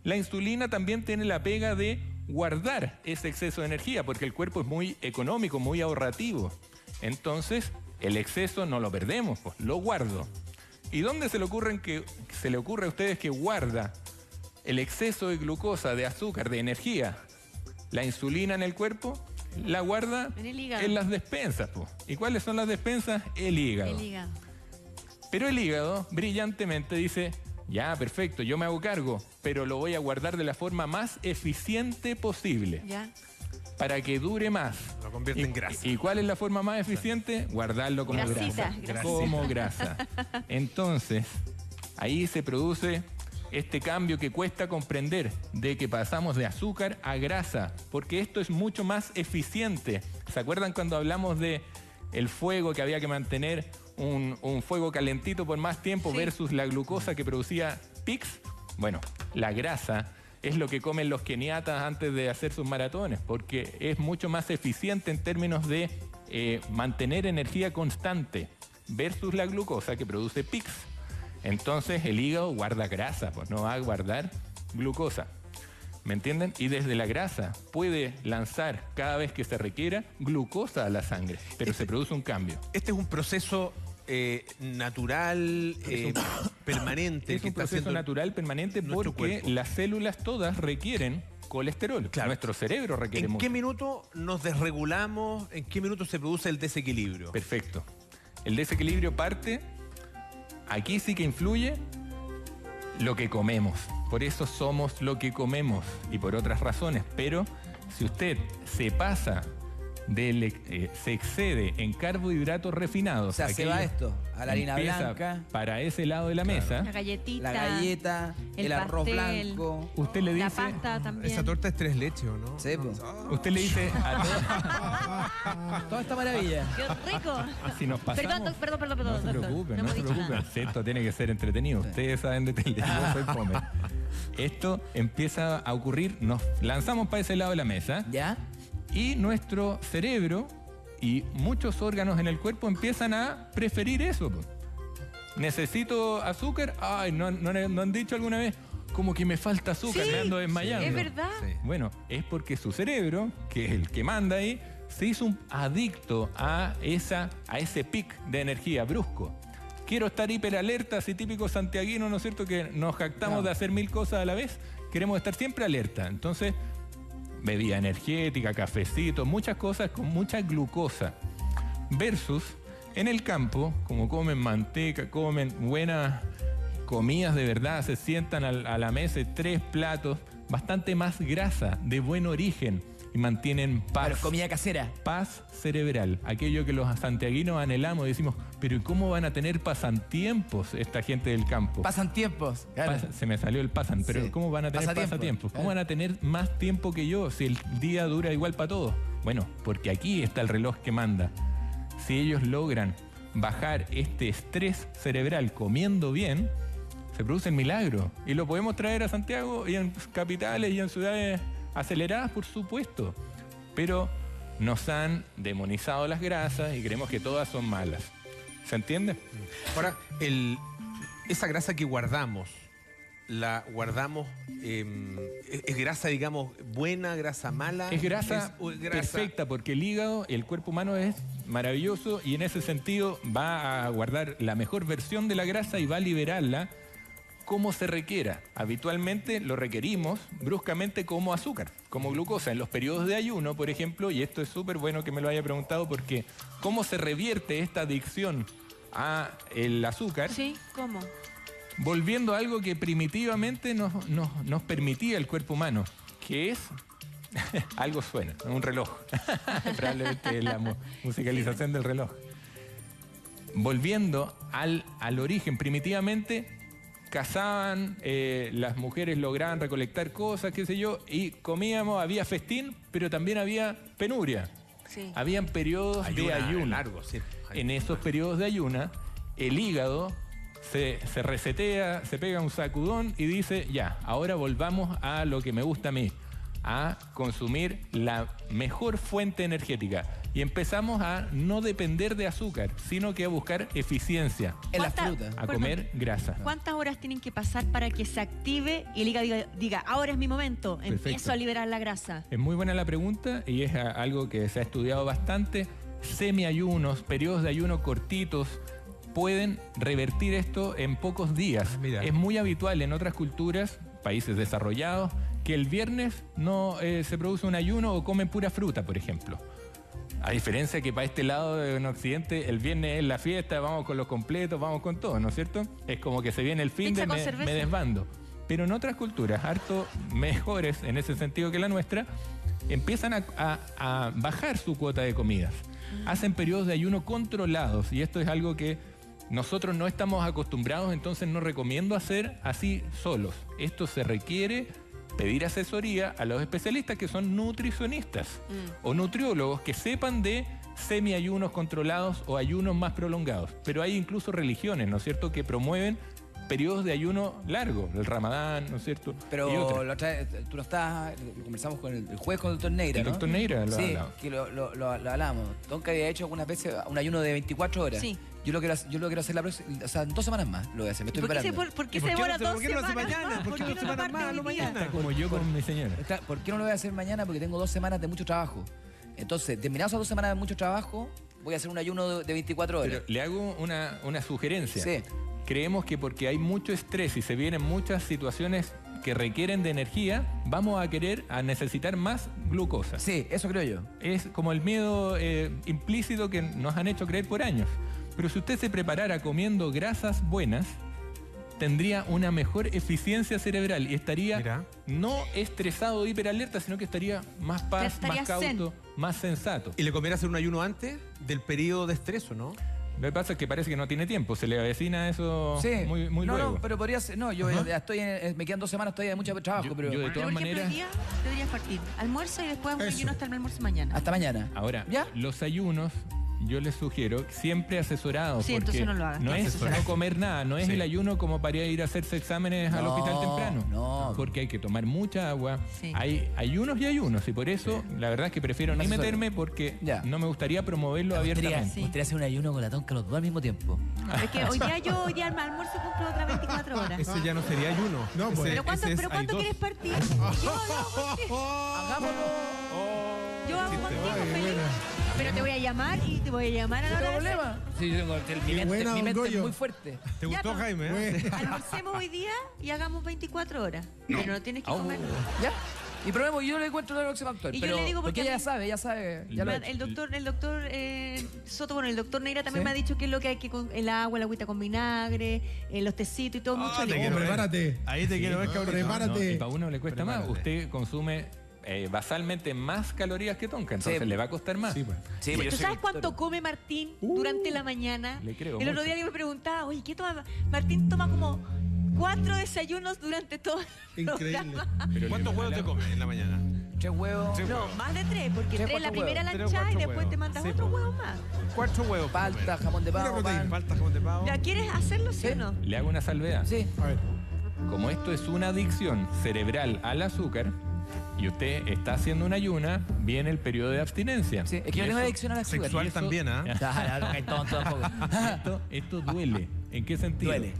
la insulina también tiene la pega de guardar ese exceso de energía, porque el cuerpo es muy económico, muy ahorrativo. Entonces, el exceso no lo perdemos, pues, lo guardo. ¿Y dónde se le ocurre a ustedes que guarda el exceso de glucosa, de azúcar, de energía? La insulina en el cuerpo la guarda en las despensas, pues. ¿Y cuáles son las despensas? El hígado. El hígado. Pero el hígado brillantemente dice: ya, perfecto, yo me hago cargo, pero lo voy a guardar de la forma más eficiente posible. Ya. Para que dure más. Lo convierte en grasa. ¿Y cuál es la forma más eficiente? Guardarlo como grasa. Como grasa. Entonces, ahí se produce este cambio que cuesta comprender, de que pasamos de azúcar a grasa, porque esto es mucho más eficiente. ¿Se acuerdan cuando hablamos de el fuego, que había que mantener un fuego calentito por más tiempo versus la glucosa que producía pics? Bueno, la grasa es lo que comen los keniatas antes de hacer sus maratones, porque es mucho más eficiente en términos de mantener energía constante versus la glucosa que produce pics. Entonces el hígado guarda grasa, pues no va a guardar glucosa. ¿Me entienden? Y desde la grasa puede lanzar cada vez que se requiera glucosa a la sangre, pero se produce un cambio. Este es un proceso natural, permanente. Es un proceso natural, permanente, porque las células todas requieren colesterol. Claro. Nuestro cerebro requiere mucho. ¿En qué minuto nos desregulamos? ¿En qué minuto se produce el desequilibrio? Perfecto. El desequilibrio parte, aquí sí que influye lo que comemos. Por eso somos lo que comemos y por otras razones. Pero si usted se pasa, se excede en carbohidratos refinados. O sea, se va esto, a la harina blanca. Para ese lado de la mesa. La galletita. La galleta, el arroz blanco. Usted le dice. La pasta también. Esa torta es 3 leches, ¿o no? Sí, pues. Usted le dice a toda esta maravilla. ¡Qué rico! Si nos pasamos, Perdón. No se preocupen, no se preocupen. Esto tiene que ser entretenido. Ustedes saben de tele, yo soy fome. Esto empieza a ocurrir, nos lanzamos para ese lado de la mesa. ¿Ya? Y nuestro cerebro y muchos órganos en el cuerpo empiezan a preferir eso. ¿Necesito azúcar? Ay, ¿no han dicho alguna vez? Como que me falta azúcar, me ando desmayando. Es verdad. Sí. Bueno, es porque su cerebro, que es el que manda ahí, se hizo un adicto a ese pic de energía brusco. Quiero estar hiperalerta, así típico santiaguino, ¿no es cierto? Que nos jactamos de hacer 1000 cosas a la vez. Queremos estar siempre alerta. Entonces, bebida energética, cafecito, muchas cosas con mucha glucosa. Versus en el campo, como comen manteca, comen buenas comidas de verdad, se sientan a la mesa, 3 platos, bastante más grasa, de buen origen, y mantienen paz. Pero comida casera. Paz cerebral, aquello que los santiaguinos anhelamos y decimos, pero ¿y cómo van a tener pasatiempos esta gente del campo? Pasatiempos. Claro. Se me salió el pasan, pero Sí. ¿cómo van a tener pasatiempos? ¿Cómo van a tener más tiempo que yo si el día dura igual para todos? Bueno, porque aquí está el reloj que manda. Si ellos logran bajar este estrés cerebral comiendo bien, se produce el milagro. Y lo podemos traer a Santiago y en capitales y en ciudades aceleradas, por supuesto. Pero nos han demonizado las grasas y creemos que todas son malas. ¿Se entiende? Ahora, esa grasa que guardamos, la guardamos, es grasa, digamos, buena, grasa mala. Es grasa perfecta, porque el hígado, el cuerpo humano es maravilloso y en ese sentido va a guardar la mejor versión de la grasa y va a liberarla como se requiera. Habitualmente lo requerimos bruscamente como azúcar, como glucosa. En los periodos de ayuno, por ejemplo, y esto es súper bueno que me lo haya preguntado, porque ¿cómo se revierte esta adicción a el azúcar? Sí, ¿cómo? Volviendo a algo que primitivamente nos permitía el cuerpo humano, que es... algo suena, un reloj. Probablemente la musicalización del reloj. Volviendo al origen, primitivamente cazaban, las mujeres lograban recolectar cosas, qué sé yo, y comíamos, había festín, pero también había penuria. Sí. Habían periodos de ayuno. Largo, sí. En esos periodos de ayuna, el hígado se resetea, se pega un sacudón y dice, ya, ahora volvamos a lo que me gusta a mí, a consumir la mejor fuente energética. Y empezamos a no depender de azúcar, sino que a buscar eficiencia. En la fruta. A comer grasa. ¿Cuántas horas tienen que pasar para que se active y el hígado diga, ahora es mi momento, empiezo a liberar la grasa? Es muy buena la pregunta y es algo que se ha estudiado bastante. Semiayunos, periodos de ayuno cortitos, pueden revertir esto en pocos días. Mira. Es muy habitual en otras culturas, países desarrollados, que el viernes no se produce un ayuno o comen pura fruta, por ejemplo. A diferencia que para este lado en Occidente, el viernes es la fiesta, vamos con los completos, vamos con todo, ¿no es cierto? Es como que se viene el fin de me desbando. Pero en otras culturas, harto mejores en ese sentido que la nuestra, empiezan a bajar su cuota de comidas. Hacen periodos de ayuno controlados y esto es algo que nosotros no estamos acostumbrados, entonces no recomiendo hacer así solos. Esto se requiere pedir asesoría a los especialistas que son nutricionistas o nutriólogos que sepan de semiayunos controlados o ayunos más prolongados. Pero hay incluso religiones, ¿no es cierto?, que promueven periodos de ayuno largo, el Ramadán, ¿no es cierto? Pero tú lo conversamos con el juez, con el doctor Neira, el ¿no? doctor Neira lo sí, hablamos. que lo hablamos. Tonka había hecho algunas veces un ayuno de 24 horas. Sí. Yo lo quiero hacer la próxima, o sea, en 2 semanas más lo voy a hacer, me estoy preparando. ¿Por qué se demora 2 ¿Por qué no lo hace semanas mañana? más? ¿Por qué no 2 semanas más? No mañana. Como yo con mi señora. ¿Por qué no lo voy a hacer mañana? Porque tengo 2 semanas de mucho trabajo. Entonces, terminados esas 2 semanas de mucho trabajo, voy a hacer un ayuno de 24 horas. Pero le hago una sugerencia. Sí. Creemos que porque hay mucho estrés y se vienen muchas situaciones que requieren de energía, vamos a necesitar más glucosa. Sí, eso creo yo. Es como el miedo implícito que nos han hecho creer por años. Pero si usted se preparara comiendo grasas buenas, tendría una mejor eficiencia cerebral y estaría no estresado, hiperalerta, sino que estaría más paz, más cauto, más sensato. ¿Y le conviene hacer un ayuno antes del periodo de estrés o no? Lo que pasa es que parece que no tiene tiempo, se le avecina eso muy luego. No, pero podría ser, no, yo ya estoy me quedan 2 semanas todavía de mucho trabajo, pero yo de todas maneras... Hoy día deberías partir almuerzo y después un ayuno hasta el almuerzo mañana. Hasta mañana. Ahora, ¿ya? Los ayunos, yo les sugiero siempre asesorados. Sí, entonces no lo hagas. No es no comer nada, no es Sí. el ayuno como para ir a hacerse exámenes al hospital temprano. No. Porque hay que tomar mucha agua. Sí. Hay ayunos y ayunos y por eso la verdad es que prefiero ni meterme porque no me gustaría promoverlo abiertamente. Me gustaría hacer un ayuno con la Tonka los 2 al mismo tiempo. Es que hoy día al almuerzo cumplo otras 24 horas. Ese ya no sería ayuno. No, pues. ¿Pero cuánto quieres partir? Hagámoslo. Yo hago contigo, Felipe. Pero te voy a llamar y te voy a llamar a la hora de hacer. Sí, mi mente es muy fuerte. ¿Te gustó, pues. Jaime? Almorcemos hoy día y hagamos 24 horas. Pero no tienes que comer. ¿Ya? Y probemos, yo le encuentro la próxima actual. Y yo pero, le digo porque ella a mí- ya sabe, ya lo ha hecho. El doctor Soto, bueno, el doctor Neira también ¿Sí? me ha dicho que es lo que hay que con el agua, la agüita con vinagre, los tecitos y todo mucho te líquido. quiero ver. Prepárate. Ahí te quiero ver, cabrón. Prepárate. Y para uno le cuesta más. Prepárate. Usted consume basalmente más calorías que Tonka, entonces Sí. le va a costar más. Sí, pues. Sí, ¿Tú pues yo sé sabes que- cuánto come Martín durante la mañana? Le creo El otro mucho. día alguien me preguntaba, oye, ¿qué toma? Martín toma como 4 desayunos durante todo el Increíble. programa. Pero ¿Cuántos le- huevos te comes en la mañana? 3 huevos. No, más de 3, porque 3 4 la primera huevos. 3 o lancha y 4 después te huevos. mandas Sí, otros po. huevos más. 4 huevos. por Palta, comer. jamón de pavo, Pura proteína. pan. Falta jamón de pavo. ¿Ya quieres hacerlo, sí o no? Le hago una salvedad. Sí. A ver. Como esto es una adicción cerebral al azúcar y usted está haciendo una ayuna, viene el periodo de abstinencia. Sí, es que yo Y tengo eso- adicción a la azúcar. Sexual eso- también, ¿ah? Claro, no hay tonto tampoco. Esto duele. ¿En qué sentido? Duele.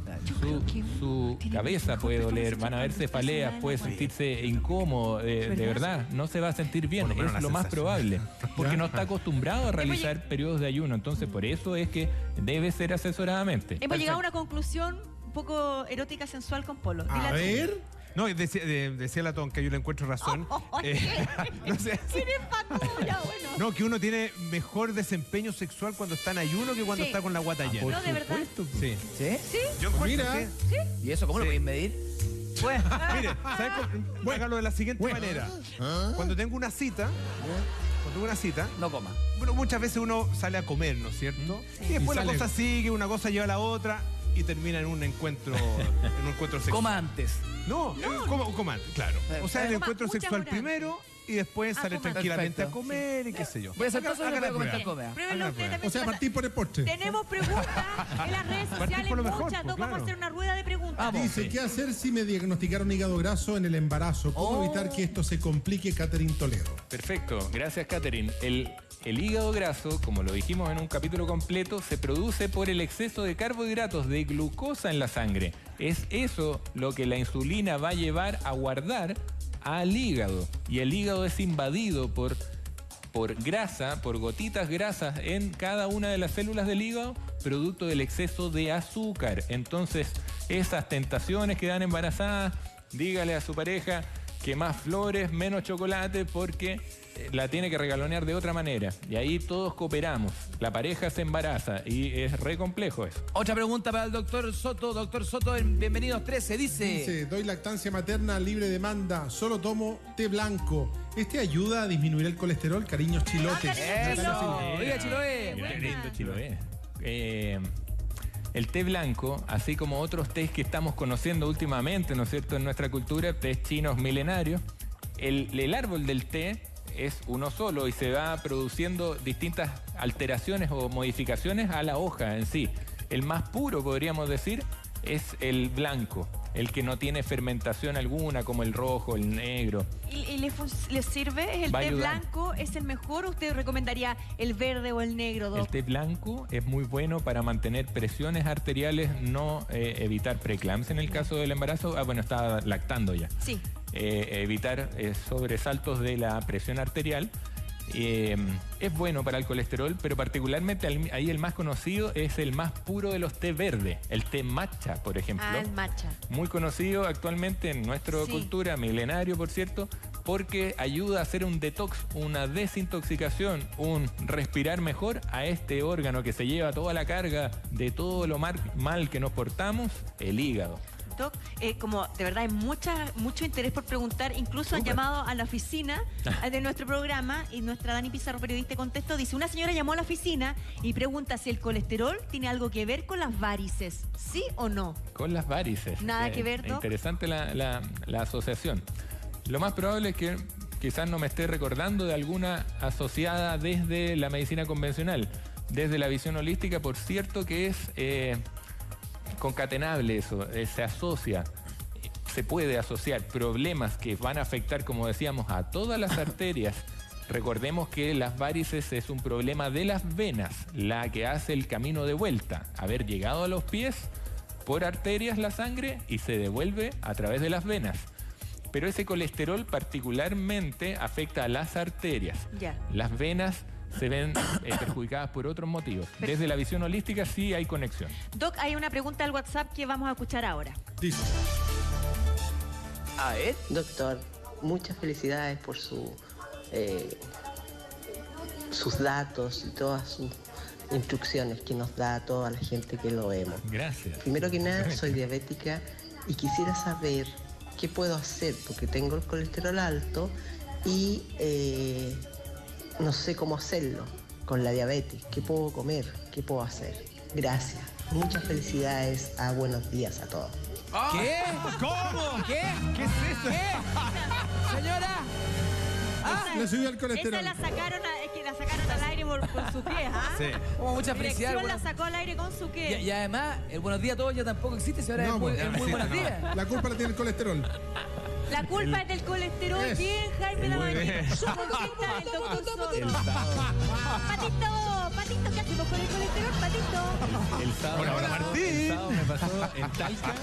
Su cabeza puede doler, van a haber cefaleas, puede sentirse incómodo, de verdad, no se va a sentir bien, Por lo menos es la lo más sensación. probable, porque no está acostumbrado a realizar periodos de ayuno, entonces por eso es que debe ser asesoradamente. Hemos llegado a una conclusión un poco erótica, sensual con Polo. Dile A tú. ver. No, decía la Tonka, yo le encuentro razón. No sé. ¿Quién empató? Ya, bueno. No, que uno tiene mejor desempeño sexual cuando está en ayuno que cuando Sí. está con la guata llena. No, de verdad. Sí. ¿Sí? Yo encuentro Mira. que- ¿Y eso cómo lo Sí. podéis medir? Bueno, mire, ¿sabes cómo? Hágalo de la siguiente manera. Cuando tengo una cita, No coma. bueno, muchas veces uno sale a comer, ¿no es cierto? Y después Y la sale. cosa sigue, una cosa lleva a la otra y termina en un encuentro sexual. Coma antes. No, coma, claro. O sea, el Coma encuentro muchas sexual horas primero y después Ah, sale coma. tranquilamente Perfecto. a comer y qué sé yo. Voy a hacer todo eso y Haga le voy a la comentar prueba. coma. Pruébelo usted también. O sea, partir por el postre. Tenemos preguntas en las redes Partir sociales, por lo mejor, muchas. pues, Doc, vamos a claro. hacer una rueda de preguntas. Vamos. Dice, ¿qué hacer si me diagnosticaron hígado graso en el embarazo? ¿Cómo Oh. evitar que esto se complique, Catherine Toledo? Perfecto, gracias Catherine. El hígado graso, como lo dijimos en un capítulo completo, se produce por el exceso de carbohidratos, de glucosa en la sangre. Es eso lo que la insulina va a llevar a guardar al hígado. Y el hígado es invadido por grasa, por gotitas grasas en cada una de las células del hígado, producto del exceso de azúcar. Entonces, esas tentaciones que dan embarazadas, dígale a su pareja que más flores, menos chocolate, porque la tiene que regalonear de otra manera. Y ahí todos cooperamos. La pareja se embaraza y es re complejo eso. Otra pregunta para el doctor Soto. Doctor Soto, en Bienvenidos 13, Dice, doy lactancia materna libre demanda, solo tomo té blanco. ¿Este ayuda a disminuir el colesterol? Cariños chilotes. Eso. Oiga, Chiloé. Qué buena. lindo Chiloé. El té blanco, así como otros tés que estamos conociendo últimamente, ¿no es cierto?, en nuestra cultura, tés chinos milenarios, el árbol del té es uno solo y se va produciendo distintas alteraciones o modificaciones a la hoja en sí. El más puro, podríamos decir, es el blanco, el que no tiene fermentación alguna, como el rojo, el negro. ¿Y le sirve? ¿Es el Va a té ayudar. blanco? ¿Es el mejor o usted recomendaría el verde o el negro, El Doc? té blanco es muy bueno para mantener presiones arteriales, no evitar preeclampsia en el caso del embarazo. Ah, bueno, está lactando ya. Sí. Evitar sobresaltos de la presión arterial. Es bueno para el colesterol, pero particularmente ahí el más conocido es el más puro de los té verdes, el té matcha, por ejemplo. Ah, el matcha. Muy conocido actualmente en nuestra Sí. cultura, milenario por cierto, porque ayuda a hacer un detox, una desintoxicación, un respirar mejor a este órgano que se lleva toda la carga de todo lo mal que nos portamos, el hígado. Doc, como de verdad hay mucho interés por preguntar, incluso han llamado a la oficina de nuestro programa y nuestra Dani Pizarro, periodista, contestó, dice, una señora llamó a la oficina y pregunta si el colesterol tiene algo que ver con las varices, ¿sí o no? Con las varices. Nada que ver, Doc. Interesante la asociación. Lo más probable es que quizás no me esté recordando de alguna asociada desde la medicina convencional. Desde la visión holística, por cierto que es concatenable eso, se asocia. Se puede asociar problemas que van a afectar, como decíamos, a todas las arterias. Recordemos que las varices es un problema de las venas, la que hace el camino de vuelta. Haber llegado a los pies por arterias la sangre y se devuelve a través de las venas. Pero ese colesterol particularmente afecta a las arterias. Ya. Las venas se ven perjudicadas por otros motivos. Desde la visión holística sí hay conexión. Doc, hay una pregunta al WhatsApp que vamos a escuchar ahora. Dice, A ver. Doctor, muchas felicidades por sus datos y todas sus instrucciones que nos da a toda la gente que lo vemos. Gracias. Primero que nada, soy diabética y quisiera saber qué puedo hacer porque tengo el colesterol alto y no sé cómo hacerlo con la diabetes. ¿Qué puedo comer? ¿Qué puedo hacer? Gracias. Muchas felicidades. Buenos días a todos. ¿Qué? ¿Cómo? ¿Qué? ¿Qué es eso? ¿Qué? Señora. Le subió el colesterol. Esa la sacaron, es que la sacaron al aire con su pie, ¿ah? Sí. Como mucha felicidad. Dirección la sacó al aire con su pie. Y además, el buenos días a todos ya tampoco existe, si ahora No, es muy buenos no. días. La culpa la tiene el colesterol. La culpa es del colesterol. Es. Bien, Jaime Muy Labaña. bien. ¿Cómo está el doctor Soto? El sábado, Patito, ¿qué hacemos con el colesterol, Patito? el sábado, Hola, Martín. el sábado me pasó en Talca,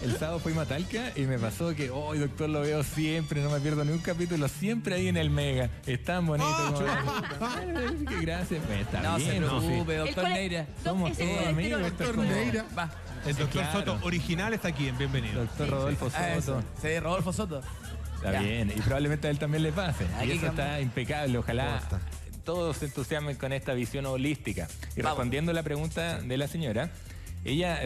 el sábado fuimos a Talca y me pasó que, hoy doctor, lo veo siempre, no me pierdo ni un capítulo, siempre ahí en el Mega. Es tan bonito. Qué gracias. Está No se bien, preocupe, sí. doctor Neira. Somos ese todos amigos. colesterol. Esto es Doctor como- Neira. Va. El doctor Claro. Soto original está aquí, bienvenido. Doctor Rodolfo Soto. Eso. Sí, Rodolfo Soto. Está Ya. bien, y probablemente a él también le pase. Aquí Y eso cambia. está impecable. Ojalá Posta. todos se entusiasmen con esta visión holística. Y respondiendo a la pregunta de la señora, ella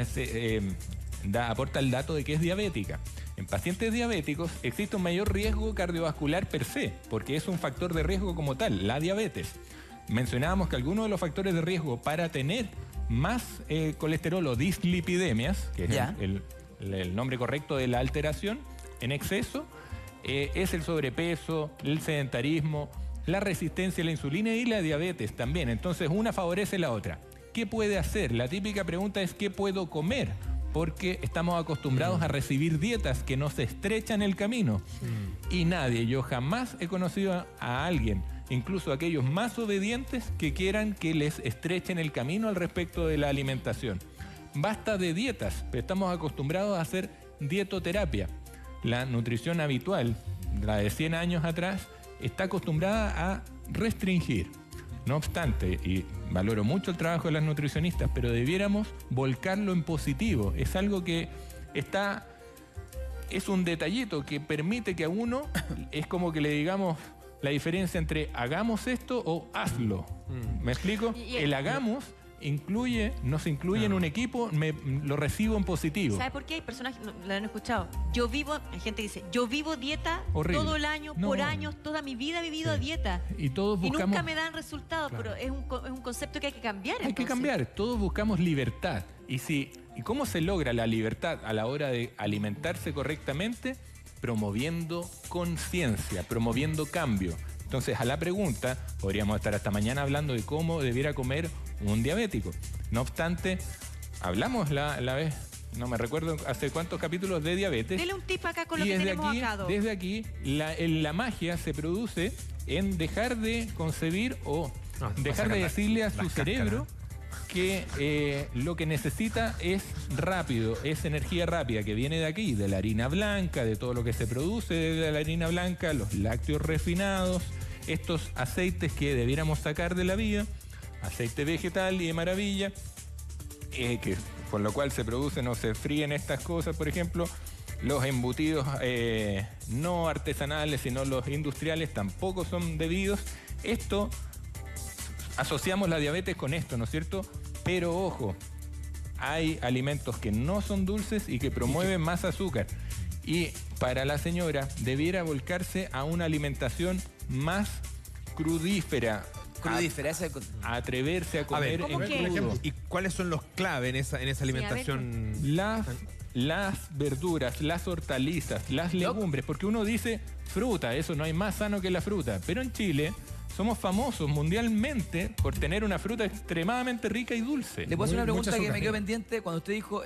aporta el dato de que es diabética. En pacientes diabéticos existe un mayor riesgo cardiovascular per se, porque es un factor de riesgo como tal, la diabetes. Mencionábamos que algunos de los factores de riesgo para tener más colesterol o dislipidemias, que es Ya. el nombre correcto de la alteración en exceso, es el sobrepeso, el sedentarismo, la resistencia a la insulina y la diabetes también. Entonces una favorece la otra. ¿Qué puede hacer? La típica pregunta es ¿qué puedo comer? Porque estamos acostumbrados a recibir dietas que nos estrechan el camino. Y nadie, yo jamás he conocido a alguien, incluso aquellos más obedientes, que quieran que les estrechen el camino al respecto de la alimentación. Basta de dietas, estamos acostumbrados a hacer dietoterapia. La nutrición habitual, la de 100 años atrás, está acostumbrada a restringir. No obstante, y valoro mucho el trabajo de las nutricionistas, pero debiéramos volcarlo en positivo. Es algo que es un detallito que permite que a uno, es como que le digamos la diferencia entre hagamos esto o hazlo. ¿Me explico? El hagamos nos incluye en un equipo, lo recibo en positivo. ¿Sabe por qué? Hay personas que lo han escuchado. Hay gente que dice, yo vivo dieta Horrible. todo el año, No. por años, toda mi vida he vivido dieta. Y todos Y buscamos... nunca me dan resultados, pero es un concepto que hay que cambiar. Hay que entonces. cambiar, todos buscamos libertad. ¿Y cómo se logra la libertad a la hora de alimentarse correctamente? Promoviendo conciencia, promoviendo cambio. Entonces, a la pregunta, podríamos estar hasta mañana hablando de cómo debiera comer un diabético. No obstante, hablamos la vez, no me recuerdo hace cuántos capítulos de diabetes. Dele un tip acá con lo Y que tenemos aquí, acá, Doc. desde aquí, la magia se produce en dejar de concebir o dejar de decirle a su cerebro que lo que necesita es rápido, es energía rápida que viene de aquí, de la harina blanca, de todo lo que se produce de la harina blanca, los lácteos refinados, estos aceites que debiéramos sacar de la vida, aceite vegetal y de maravilla, con lo cual se producen o se fríen estas cosas, por ejemplo. Los embutidos no artesanales, sino los industriales, tampoco son debidos. Esto, asociamos la diabetes con esto, ¿no es cierto? Pero ojo, hay alimentos que no son dulces y que promueven más azúcar. Y para la señora, debiera volcarse a una alimentación más crudífera. Atreverse a comer ¿cómo en qué? crudo. ¿Y cuáles son los claves en esa alimentación? Las verduras, las hortalizas, las legumbres, porque uno dice fruta, eso no hay más sano que la fruta, pero en Chile somos famosos mundialmente por tener una fruta extremadamente rica y dulce. Le puedo hacer una pregunta mucha que me azúcar. quedó pendiente cuando usted dijo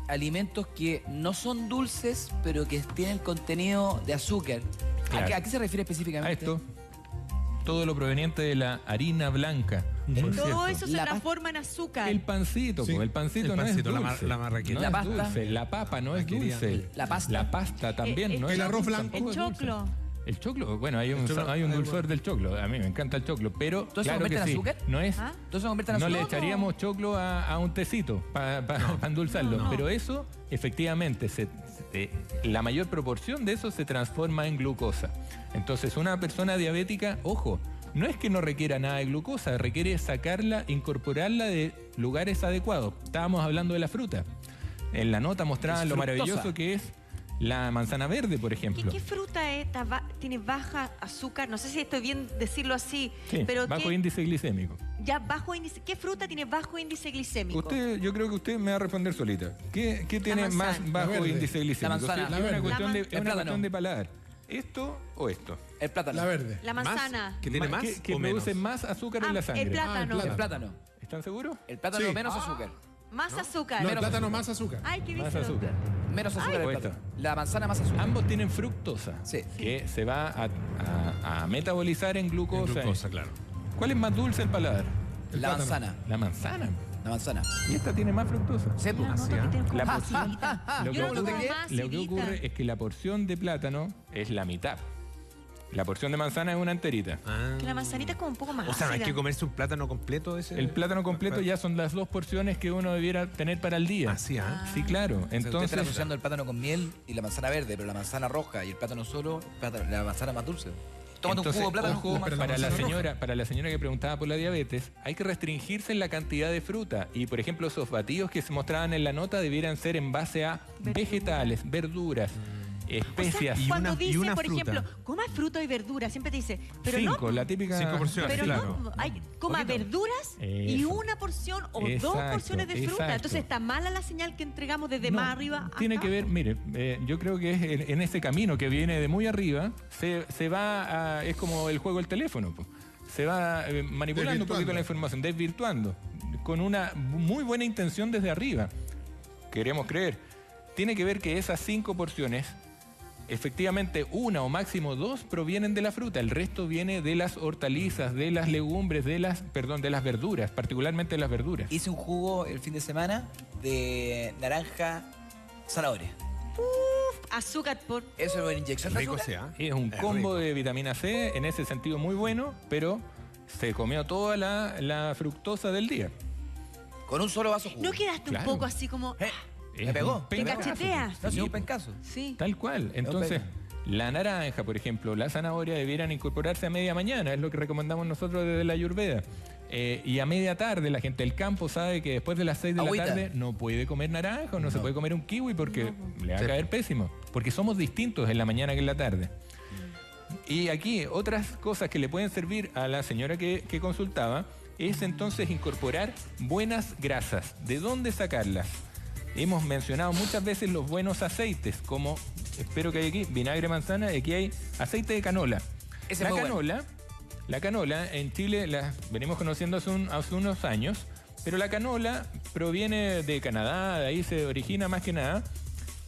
alimentos que no son dulces, pero que tienen contenido de azúcar. Claro. ¿A qué se refiere específicamente? A esto, todo lo proveniente de la harina blanca. por Todo cierto. eso se La transforma en azúcar. El pancito, Sí. el pancito El no pancito, es la dulce. marraqueta. No La es pasta. dulce. La papa no es Quería- dulce. La pasta. La pasta también no el es arroz dulce, blanco. El tampoco es dulce. choclo. El choclo, bueno, hay un dulzor del choclo. A mí me encanta el choclo, pero ¿Todo claro se convierte que en sí. azúcar? No es. ¿Todo se convierte en No azúcar? le echaríamos choclo a un tecito para endulzarlo, pero eso efectivamente la mayor proporción de eso se transforma en glucosa. Entonces, una persona diabética, ojo, no es que no requiera nada de glucosa, requiere sacarla, incorporarla de lugares adecuados. Estábamos hablando de la fruta. En la nota mostraban lo maravilloso que es la manzana verde, por ejemplo. ¿Qué fruta tiene baja azúcar? No sé si estoy bien decirlo así, Sí, pero bajo índice glicémico. ya bajo índice. ¿Qué fruta tiene bajo índice glicémico? Yo creo que usted me va a responder solita. ¿Qué tiene más bajo índice glicémico? La manzana. Sí, es una cuestión de paladar. ¿Esto o esto? El plátano. La verde. La manzana. ¿Que tiene más que o menos? produce más azúcar en la sangre. El plátano. El plátano. ¿Están seguros? El plátano Sí. menos azúcar. Más azúcar. No, el plátano más azúcar. Ay, ¿qué Más dice? azúcar. Menos azúcar Ay. el plátano. La manzana más azúcar. Ambos tienen fructosa, Sí. que se va a metabolizar en glucosa. Glucosa, claro. ¿Cuál es más dulce el paladar? La manzana. La manzana. La manzana. Y esta tiene más fructosa. Sí, pues. Así, ¿ah? La porción, lo, que Yo no ocurre, como más lo que acidita. ocurre es que la porción de plátano es la mitad. La porción de manzana es una enterita. Que la manzanita es como un poco más O sea, no hay ácida. que comerse un plátano completo ese. El plátano completo ya son las 2 porciones que uno debiera tener para el día. Así, ¿ah? Sí, claro. Usted está Entonces, asociando el plátano con miel y la manzana verde, pero la manzana roja y el plátano solo, la manzana más dulce. Tómate un jugo de plátano. ojo, pero la para la manzana señora que preguntaba por la diabetes, hay que restringirse en la cantidad de fruta. Y, por ejemplo, esos batidos que se mostraban en la nota debieran ser en base a vegetales, verduras, especias. Y Cuando una- y dice, una por fruta. ejemplo, coma fruta y verdura, siempre te dice, pero 5, no, la típica. 5 porciones, pero claro. no, coma verduras y Eso. una porción o dos Exacto, porciones de fruta. exacto. Entonces está mala la señal que entregamos desde No, más arriba. tiene hasta que ver, abajo. mire, yo creo que es en ese camino que viene de muy arriba, se va a, es como el juego del teléfono, po. Se va manipulando un poquito la información, desvirtuando, con una muy buena intención desde arriba. Queremos creer. Tiene que ver que esas 5 porciones, efectivamente una o máximo 2 provienen de la fruta, el resto viene de las hortalizas, de las legumbres, de las verduras, particularmente de las verduras. Hice un jugo el fin de semana de naranja, zanahoria. Azúcar por... Eso es una inyección de Rico azúcar. sea. Es un combo rico. de vitamina C, en ese sentido muy bueno, pero se comió toda la fructosa del día. Con un solo vaso de jugo. ¿No quedaste Claro. un poco así como... Es Me pegó. un Te pencazo. cacheteas? No, sí, un pencazo. Sí. Tal cual. Entonces, la naranja, por ejemplo, la zanahoria debieran incorporarse a media mañana, es lo que recomendamos nosotros desde la Ayurveda. Y a media tarde, la gente del campo sabe que después de las 6 de Agüita. la tarde no puede comer naranja o no se puede comer un kiwi porque le va a caer pésimo. Porque somos distintos en la mañana que en la tarde. Y aquí, otras cosas que le pueden servir a la señora que consultaba es entonces incorporar buenas grasas. ¿De dónde sacarlas? Hemos mencionado muchas veces los buenos aceites, como espero que hay aquí, vinagre de manzana, y aquí hay aceite de canola. Ese es muy bueno. La canola en Chile la venimos conociendo hace unos años, pero la canola proviene de Canadá, de ahí se origina más que nada.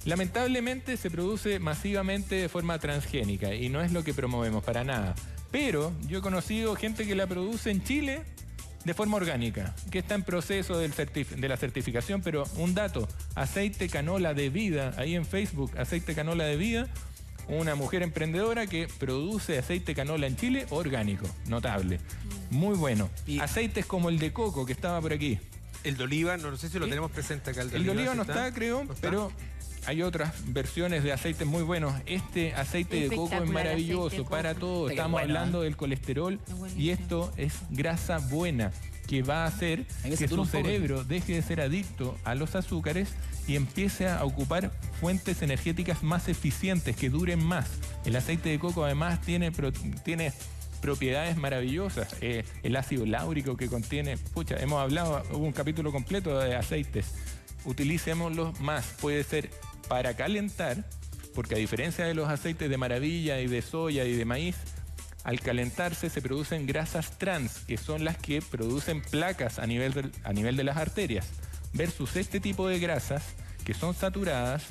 Lamentablemente se produce masivamente de forma transgénica y no es lo que promovemos para nada. Pero yo he conocido gente que la produce en Chile de forma orgánica, que está en proceso de la certificación, pero un dato, aceite canola de vida, ahí en Facebook, aceite canola de vida, una mujer emprendedora que produce aceite canola en Chile orgánico, notable, muy bueno. Y- Aceites como el de coco que estaba por aquí. El de oliva, no sé si lo tenemos presente acá. El de oliva ¿sí no está, creo, ¿No está? pero hay otras versiones de aceites muy buenos. Este aceite de coco es Espectacular maravilloso aceite de para coco. todo. Está que Estamos bueno, hablando del colesterol buenísimo. y esto es grasa buena que va a hacer Ahí me que saturó su un poco. cerebro deje de ser adicto a los azúcares y empiece a ocupar fuentes energéticas más eficientes, que duren más. El aceite de coco además tiene propiedades maravillosas. El ácido láurico que contiene, hemos hablado, hubo un capítulo completo de aceites. Utilicémoslos más. Puede ser para calentar, porque a diferencia de los aceites de maravilla y de soya y de maíz, al calentarse se producen grasas trans, que son las que producen placas a nivel de las arterias, versus este tipo de grasas que son saturadas,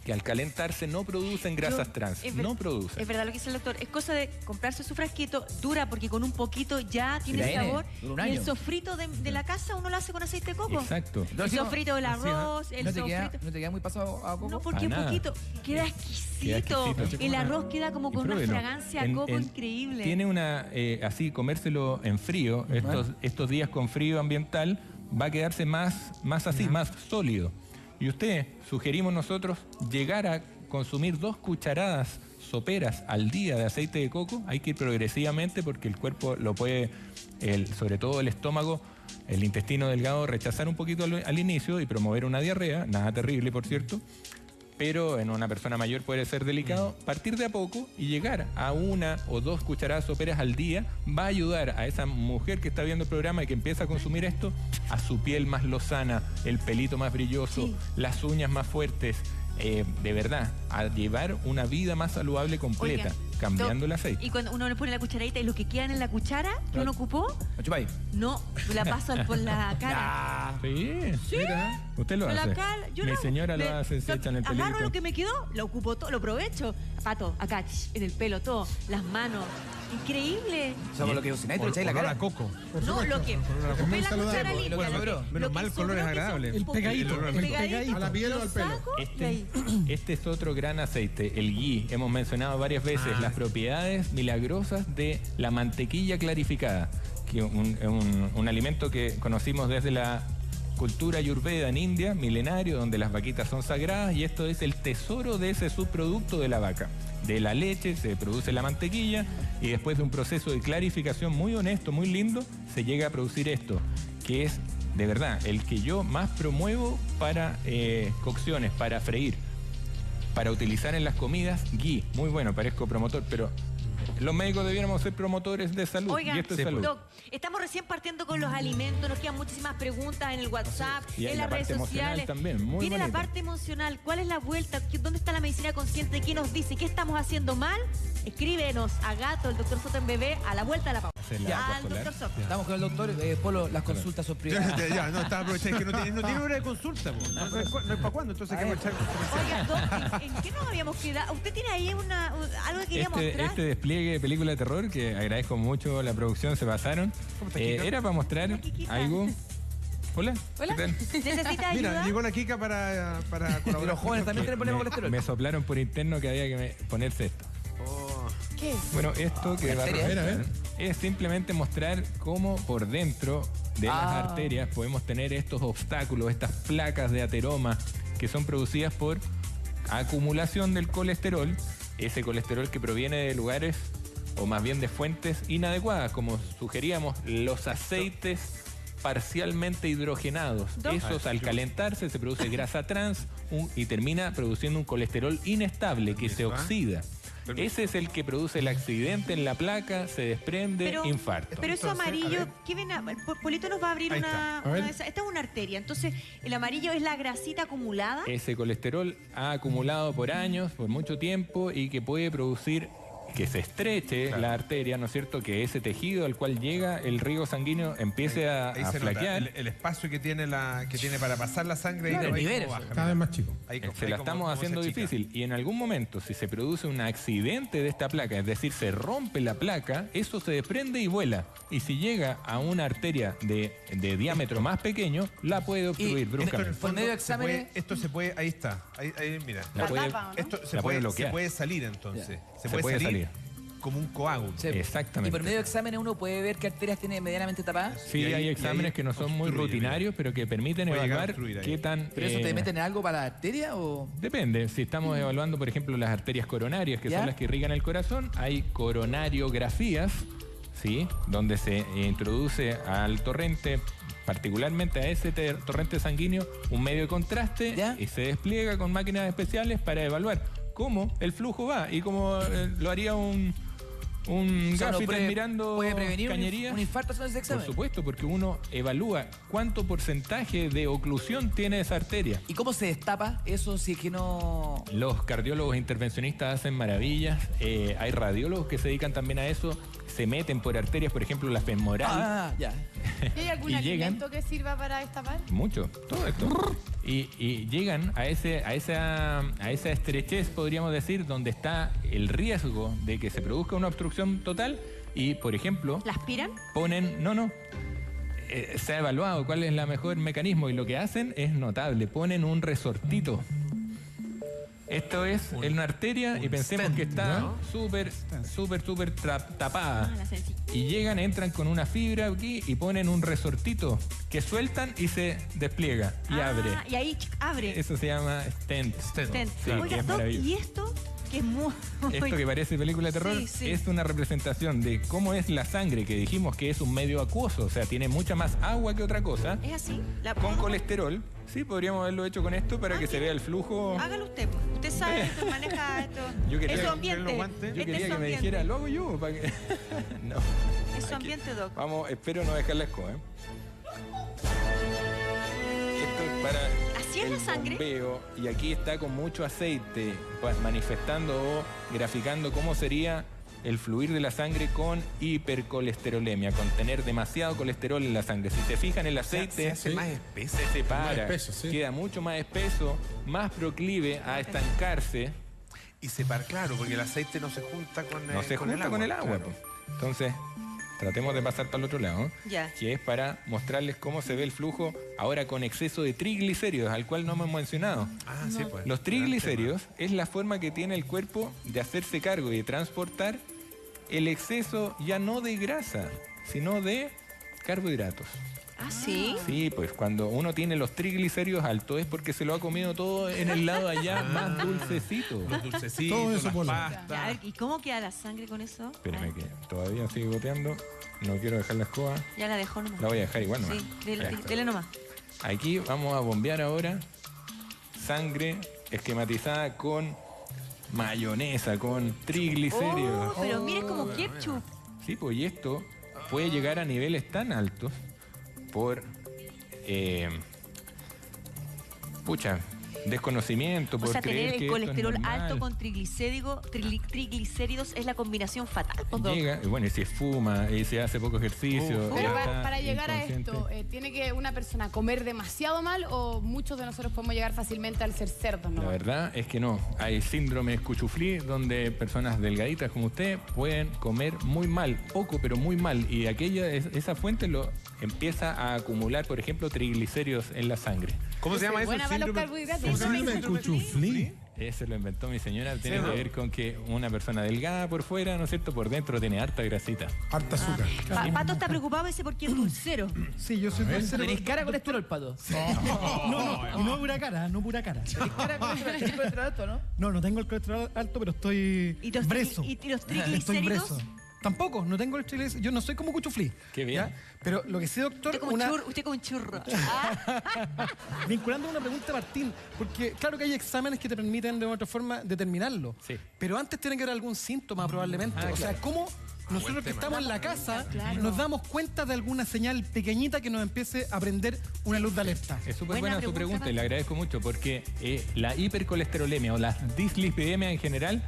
que al calentarse no producen grasas trans. No producen. Es verdad lo que dice el doctor. Es cosa de comprarse su frasquito, dura porque con un poquito ya tiene sabor. Y el sofrito de la casa uno lo hace con aceite de coco. Exacto. El sofrito del arroz, el ¿No te sofrito. queda muy pasado a coco? No, porque un poquito. Queda exquisito. El arroz queda como con una fragancia a coco increíble. Tiene una, así, comérselo en frío, estos días con frío ambiental, va a quedarse más así, más sólido. Y usted, sugerimos nosotros, llegar a consumir 2 cucharadas soperas al día de aceite de coco. Hay que ir progresivamente porque el cuerpo lo puede, sobre todo el estómago, el intestino delgado, rechazar un poquito al inicio y promover una diarrea, nada terrible por cierto, pero en una persona mayor puede ser delicado. Partir de a poco y llegar a 1 o 2 cucharadas soperas al día va a ayudar a esa mujer que está viendo el programa y que empieza a consumir esto, a su piel más lozana, el pelito más brilloso, las uñas más fuertes, de verdad, a llevar una vida más saludable completa. Oiga, cambiando el aceite. Y cuando uno le pone la cucharadita y lo que queda en la cuchara que uno ocupó, no, la paso por la cara. Sí. Mira. Usted lo hace. Mi señora lo hace, se echa en el pelito. Agarro lo que me quedó, lo ocupo todo, lo aprovecho. Pato, acá, en el pelo, todo, las manos. Increíble. ¿Sabes lo que cocináis? ¿Te echáis la cara? A coco. No, lo que ocupé la cucharalita. Menos mal, color es agradable. El pegadito. A la piel o al pelo. Este es otro gran aceite, el ghee. Hemos mencionado varias veces las propiedades milagrosas de la mantequilla clarificada, que es un alimento que conocimos desde la cultura ayurveda en India, milenario, donde las vaquitas son sagradas, y esto es el tesoro de ese subproducto de la vaca. De la leche se produce la mantequilla y después de un proceso de clarificación muy honesto, muy lindo, se llega a producir esto, que es de verdad el que yo más promuevo para cocciones, para freír, para utilizar en las comidas. Ghee, muy bueno, parezco promotor, pero los médicos debiéramos ser promotores de salud. Oiga, y esto es salud. Doc, estamos recién partiendo con los alimentos, nos quedan muchísimas preguntas en el WhatsApp, y en las redes sociales. También, muy Viene bonita. la parte emocional, ¿cuál es la vuelta? ¿Dónde está la medicina consciente? ¿Qué nos dice? ¿Qué estamos haciendo mal? Escríbenos a Gato, el doctor Soto en Bebé, a la vuelta de la pausa. Al doctor Soto. Estamos con el doctor Polo, las consultas son privadas. Ya, no, estaba aprovechando, es que no tiene hora de consulta, po. No es para cuándo, entonces hay que aprovechar. Oiga, Doc, ¿en qué nos habíamos quedado? ¿Usted tiene ahí algo que quería mostrar? Este despliegue de película de terror, que agradezco mucho la producción, se pasaron. Era para mostrar algo. Hola. Hola. ¿Qué tal? ¿Necesita ayuda? Mira, llegó la Kika para colaborar. Los jóvenes también tienen problemas con colesterol. Me soplaron por interno que había que ponerse esto. ¿Qué es? Bueno, esto que va a arteria, representar es simplemente mostrar cómo por dentro de las arterias podemos tener estos obstáculos, estas placas de ateroma que son producidas por acumulación del colesterol, ese colesterol que proviene de lugares o más bien de fuentes inadecuadas, como sugeríamos, los aceites parcialmente hidrogenados. Esos al calentarse se produce grasa trans y termina produciendo un colesterol inestable que se oxida. Ese es el que produce el accidente en la placa, se desprende, infarto. Pero eso amarillo, ¿qué ven? Polito nos va a abrir una de esas. Esta es una arteria, entonces el amarillo es la grasita acumulada. Ese colesterol ha acumulado por años, por mucho tiempo, y que puede producir que se estreche la arteria, ¿no es cierto? Que ese tejido al cual llega el riego sanguíneo empiece a flaquear. El espacio que tiene para pasar la sangre cada vez más chico. Se la estamos haciendo difícil. Y en algún momento, si se produce un accidente de esta placa, es decir, se rompe la placa, eso se desprende y vuela. Y si llega a una arteria de diámetro más pequeño, la puede obstruir bruscamente. Por medio de exámenes. Esto se puede, ahí está. Ahí mira. Esto se puede salir entonces. Se puede salir como un coágulo. Sí. Exactamente. Y por medio de exámenes uno puede ver qué arterias tiene medianamente tapadas. Sí, hay exámenes que no son muy rutinarios, pero que permiten evaluar qué tan... ¿Pero eso te meten en algo para la arteria o...? Depende. Si estamos evaluando, por ejemplo, las arterias coronarias, que son las que irrigan el corazón, hay coronariografías, ¿sí? Donde se introduce al torrente, particularmente a ese torrente sanguíneo, un medio de contraste y se despliega con máquinas especiales para evaluar cómo el flujo va y cómo lo haría un gaffiter mirando ¿puede prevenir cañerías. un infarto haciendo ese examen? Por supuesto, porque uno evalúa cuánto porcentaje de oclusión tiene esa arteria. ¿Y cómo se destapa eso si es que no...? Los cardiólogos intervencionistas hacen maravillas, hay radiólogos que se dedican también a eso. se meten por arterias, por ejemplo, la femoral. Ya. ¿Y hay algún Y alimento que sirva para destapar? Mucho, todo esto. Y llegan a esa estrechez, podríamos decir, donde está el riesgo de que se produzca una obstrucción total y, por ejemplo... ¿La aspiran? Ponen... No. Se ha evaluado cuál es el mejor mecanismo y lo que hacen es notable. Ponen un resortito. Esto es en una arteria y pensemos que está súper tapada. Y llegan, entran con una fibra aquí y ponen un resortito que sueltan y se despliega y abre. Y ahí abre. Eso se llama stent. Stent. Sí, Oiga, que es Doc, maravilloso. ¿y esto? Que es muy... Esto que parece película de terror Sí. es una representación de cómo es la sangre, que dijimos que es un medio acuoso, o sea, tiene mucha más agua que otra cosa. ¿Es así? Con colesterol. Sí, podríamos haberlo hecho con esto para que se vea el flujo. Hágalo usted. Usted sabe, usted maneja esto. Yo quería, es su ambiente. Yo quería que me dijera, lo hago yo. Para que... No. Es su ambiente, Doc. Vamos, espero no dejar la escoba. Esto es para ¿Así es la sangre? bombeo, y aquí está con mucho aceite, manifestando o graficando cómo sería el fluir de la sangre con hipercolesterolemia, con tener demasiado colesterol en la sangre. Si se fijan, el aceite se hace más espeso. se separa, Más espeso, sí. queda mucho más espeso, más proclive a estancarse. Y separa, claro, porque el aceite no se junta con No se junta con el agua. claro. Pues. Entonces, tratemos de pasar para el otro lado, Ya. que es para mostrarles cómo se ve el flujo ahora con exceso de triglicéridos, al cual no hemos mencionado. Ah, sí, pues. Los triglicéridos es la forma que tiene el cuerpo de hacerse cargo y de transportar el exceso ya no de grasa, sino de carbohidratos. ¿Ah, sí? Sí, pues cuando uno tiene los triglicéridos altos es porque se lo ha comido todo en el lado allá más dulcecito. Los dulcecitos, Todo eso, las Polo. pastas. Ya, a ver, ¿y cómo queda la sangre con eso? Espérame que todavía sigue goteando. No quiero dejar la escoba. Ya la dejó nomás. La voy a dejar igual nomás. Sí, Ya está. dele nomás. Aquí vamos a bombear ahora sangre esquematizada con mayonesa, con triglicéridos. Oh, pero mire como ketchup. Sí, pues y esto puede llegar a niveles tan altos por desconocimiento, O por sea, creer tener que el esto es colesterol normal. alto con triglicéridos es la combinación fatal. Pues, Doc. Llega, y bueno, y si fuma, y si hace poco ejercicio. Pero ya está para llegar a inconsciente. esto, ¿tiene que una persona comer demasiado mal o muchos de nosotros podemos llegar fácilmente al ser cerdos? ¿No? La verdad es que no. Hay síndromes cuchuflí donde personas delgaditas como usted pueden comer muy mal, poco pero muy mal. Y esa fuente lo empieza a acumular, por ejemplo, triglicéridos en la sangre. ¿Cómo se llama eso? Buena El para los síndrome- carbohidratos. ¿Cómo se llama el cuchuflí? Ese lo inventó mi señora. Tiene Sí, que ¿no? ver con que una persona delgada por fuera, ¿no es cierto? Por dentro tiene harta grasita. Harta azúcar. Pato está preocupado ese porque es dulcero. Sí, yo soy dulcero. ¿Tenés cara de colesterol, Pato? No, y no pura cara, no pura cara. Cara de colesterol alto, ¿no? No tengo el colesterol alto, pero estoy ¿Y los, brezo. y los Estoy triglicéridos? brezo. Tampoco, no tengo el triglicéridos. Yo no soy como Cuchuflí. Qué bien. ¿ya? Pero lo que sí, doctor, Usted como un churro. vinculando una pregunta a Martín, porque claro que hay exámenes que te permiten de otra forma determinarlo. Sí. Pero antes tiene que haber algún síntoma probablemente. Ah, o sea, claro. ¿cómo nosotros que estamos en la casa nos damos cuenta de alguna señal pequeñita que nos empiece a prender una luz de alerta? Es súper Buena buena su pregunta, pregunta y le agradezco mucho porque la hipercolesterolemia o la dislipidemia en general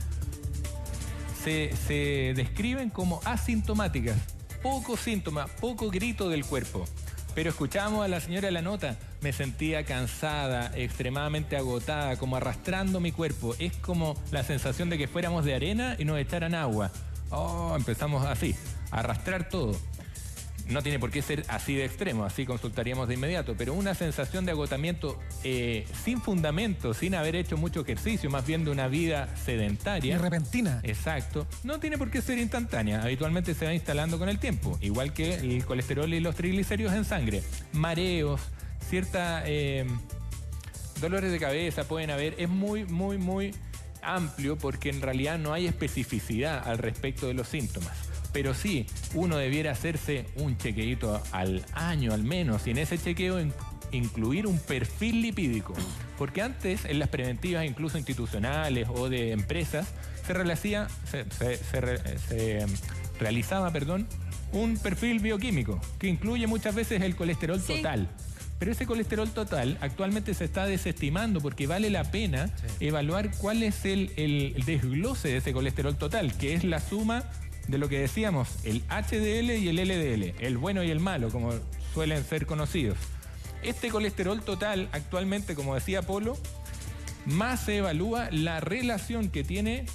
se describen como asintomáticas. Poco síntoma, poco grito del cuerpo. Pero escuchamos a la señora de la nota, me sentía cansada, extremadamente agotada, como arrastrando mi cuerpo. Es como la sensación de que fuéramos de arena y nos echaran agua. Oh, empezamos así, a arrastrar todo. No tiene por qué ser así de extremo, así consultaríamos de inmediato, pero una sensación de agotamiento sin fundamento, sin haber hecho mucho ejercicio, más bien de una vida sedentaria. Y repentina. Exacto. No tiene por qué ser instantánea. Habitualmente se va instalando con el tiempo, igual que el colesterol y los triglicéridos en sangre. Mareos, cierta dolores de cabeza pueden haber. Es muy, muy, muy amplio porque en realidad no hay especificidad al respecto de los síntomas. Pero sí, uno debiera hacerse un chequeito al año al menos y en ese chequeo incluir un perfil lipídico. Porque antes, en las preventivas incluso institucionales o de empresas, se realizaba un perfil bioquímico que incluye muchas veces el colesterol total. Pero ese colesterol total actualmente se está desestimando porque vale la pena evaluar cuál es el desglose de ese colesterol total, que es la suma de lo que decíamos, el HDL y el LDL, el bueno y el malo, como suelen ser conocidos. Este colesterol total, actualmente, como decía Polo, más se evalúa la relación que tiene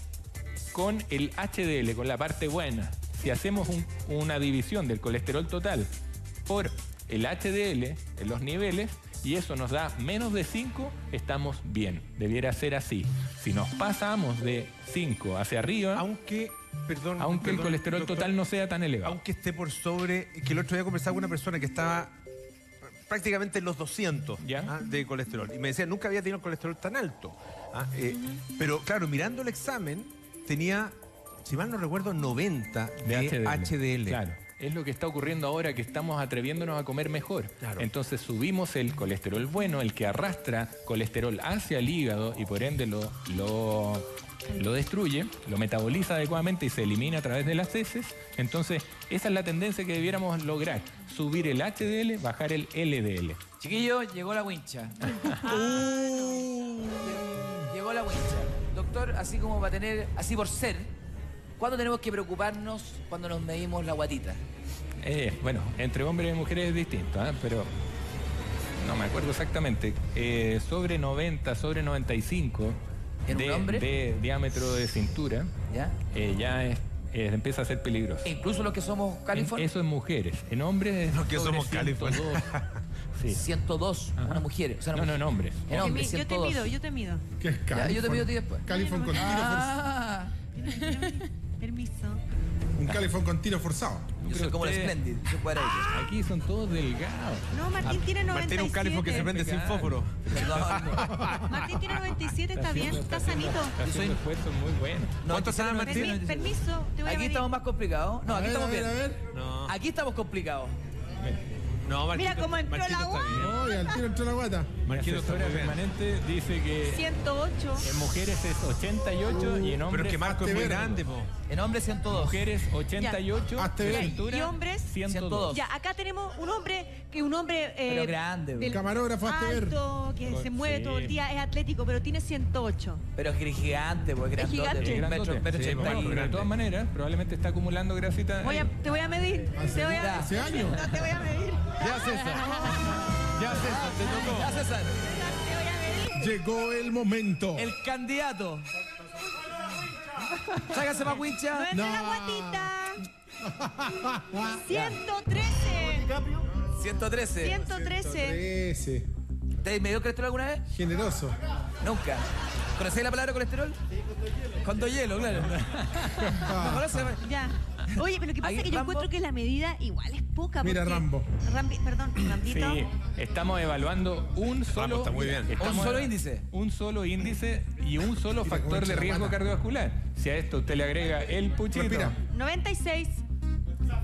con el HDL, con la parte buena. Si hacemos una división del colesterol total por el HDL en los niveles, y eso nos da menos de 5, estamos bien. Debiera ser así. Si nos pasamos de 5 hacia arriba, aunque el colesterol doctor, total no sea tan elevado. Aunque esté por sobre, que el otro día conversaba con una persona que estaba prácticamente en los 200 de colesterol. Y me decía, nunca había tenido el colesterol tan alto. Pero claro, mirando el examen, tenía, si mal no recuerdo, 90 de HDL. Claro. Es lo que está ocurriendo ahora, que estamos atreviéndonos a comer mejor. Claro. Entonces subimos el colesterol bueno, el que arrastra colesterol hacia el hígado y por ende lo destruye, lo metaboliza adecuadamente y se elimina a través de las heces. Entonces esa es la tendencia que debiéramos lograr. Subir el HDL, bajar el LDL. Chiquillo, llegó la wincha. Llegó la wincha. Doctor, así como va a tener, así por ser, ¿cuándo tenemos que preocuparnos cuando nos medimos la guatita? Bueno, entre hombres y mujeres es distinto, pero no me acuerdo exactamente. Sobre 90, sobre 95 ¿en un hombre? De diámetro de cintura, ya empieza a ser peligroso. ¿E incluso los que somos California? Eso en mujeres. En hombres, los que somos California. 102, una mujer. O sea, no, en hombres. En hombres, 102. Yo te mido. ¿Qué es California? Yo te mido a ti después. California con tiro forzado. Permiso. Un California con tiro forzado. Yo soy como el Splendid, soy cuadradito. Aquí son todos delgados. No, Martín tiene 97. Martín es un California que se prende sin fósforo. Martín tiene 97, está bien, está sanito. Yo soy un esfuerzo muy bueno. ¿Cuánto sana Martín? Permiso, te voy a Aquí medir. estamos más complicados. No, aquí estamos bien. No. Aquí estamos complicados. No, Marquito, mira cómo entró Marquito la está bien. No, y al tiro entró la guata. Mi asesora permanente dice que 108. en mujeres es 88 y en hombres... Pero es que Marco es muy grande, po. En hombres 102. Mujeres 88, cintura, y hombres 102. Ya, acá tenemos un hombre pero grande. del Camarógrafo, hazte ver. alto, que se mueve todo el día, es atlético, pero tiene 108. Pero es gigante, pues Es gigante. Es grandote. Metro Pero de todas maneras, probablemente está acumulando grasita. Te voy a medir. Hace años. No te voy a medir. Ya, César. Ya, César, te tocó. Ya, César. Te voy a medir. Llegó el momento. El candidato. Sácase más wincha. No entra la guatita. 113. 113. 113. Ese. ¿Te me dio colesterol alguna vez? Generoso. Nunca. ¿Conocéis la palabra colesterol? Con hielo, claro. ¿No conoces? Ya. Oye, pero lo que pasa es que yo encuentro que la medida igual es poca. Mira, porque- Rambo. Perdón, Rambito. Sí, estamos evaluando un solo... está muy bien. ¿Un solo índice? Un solo índice y un solo Mira, factor cómo de echa la riesgo mata. cardiovascular. Si a esto usted le agrega el puchito, Respira. 96.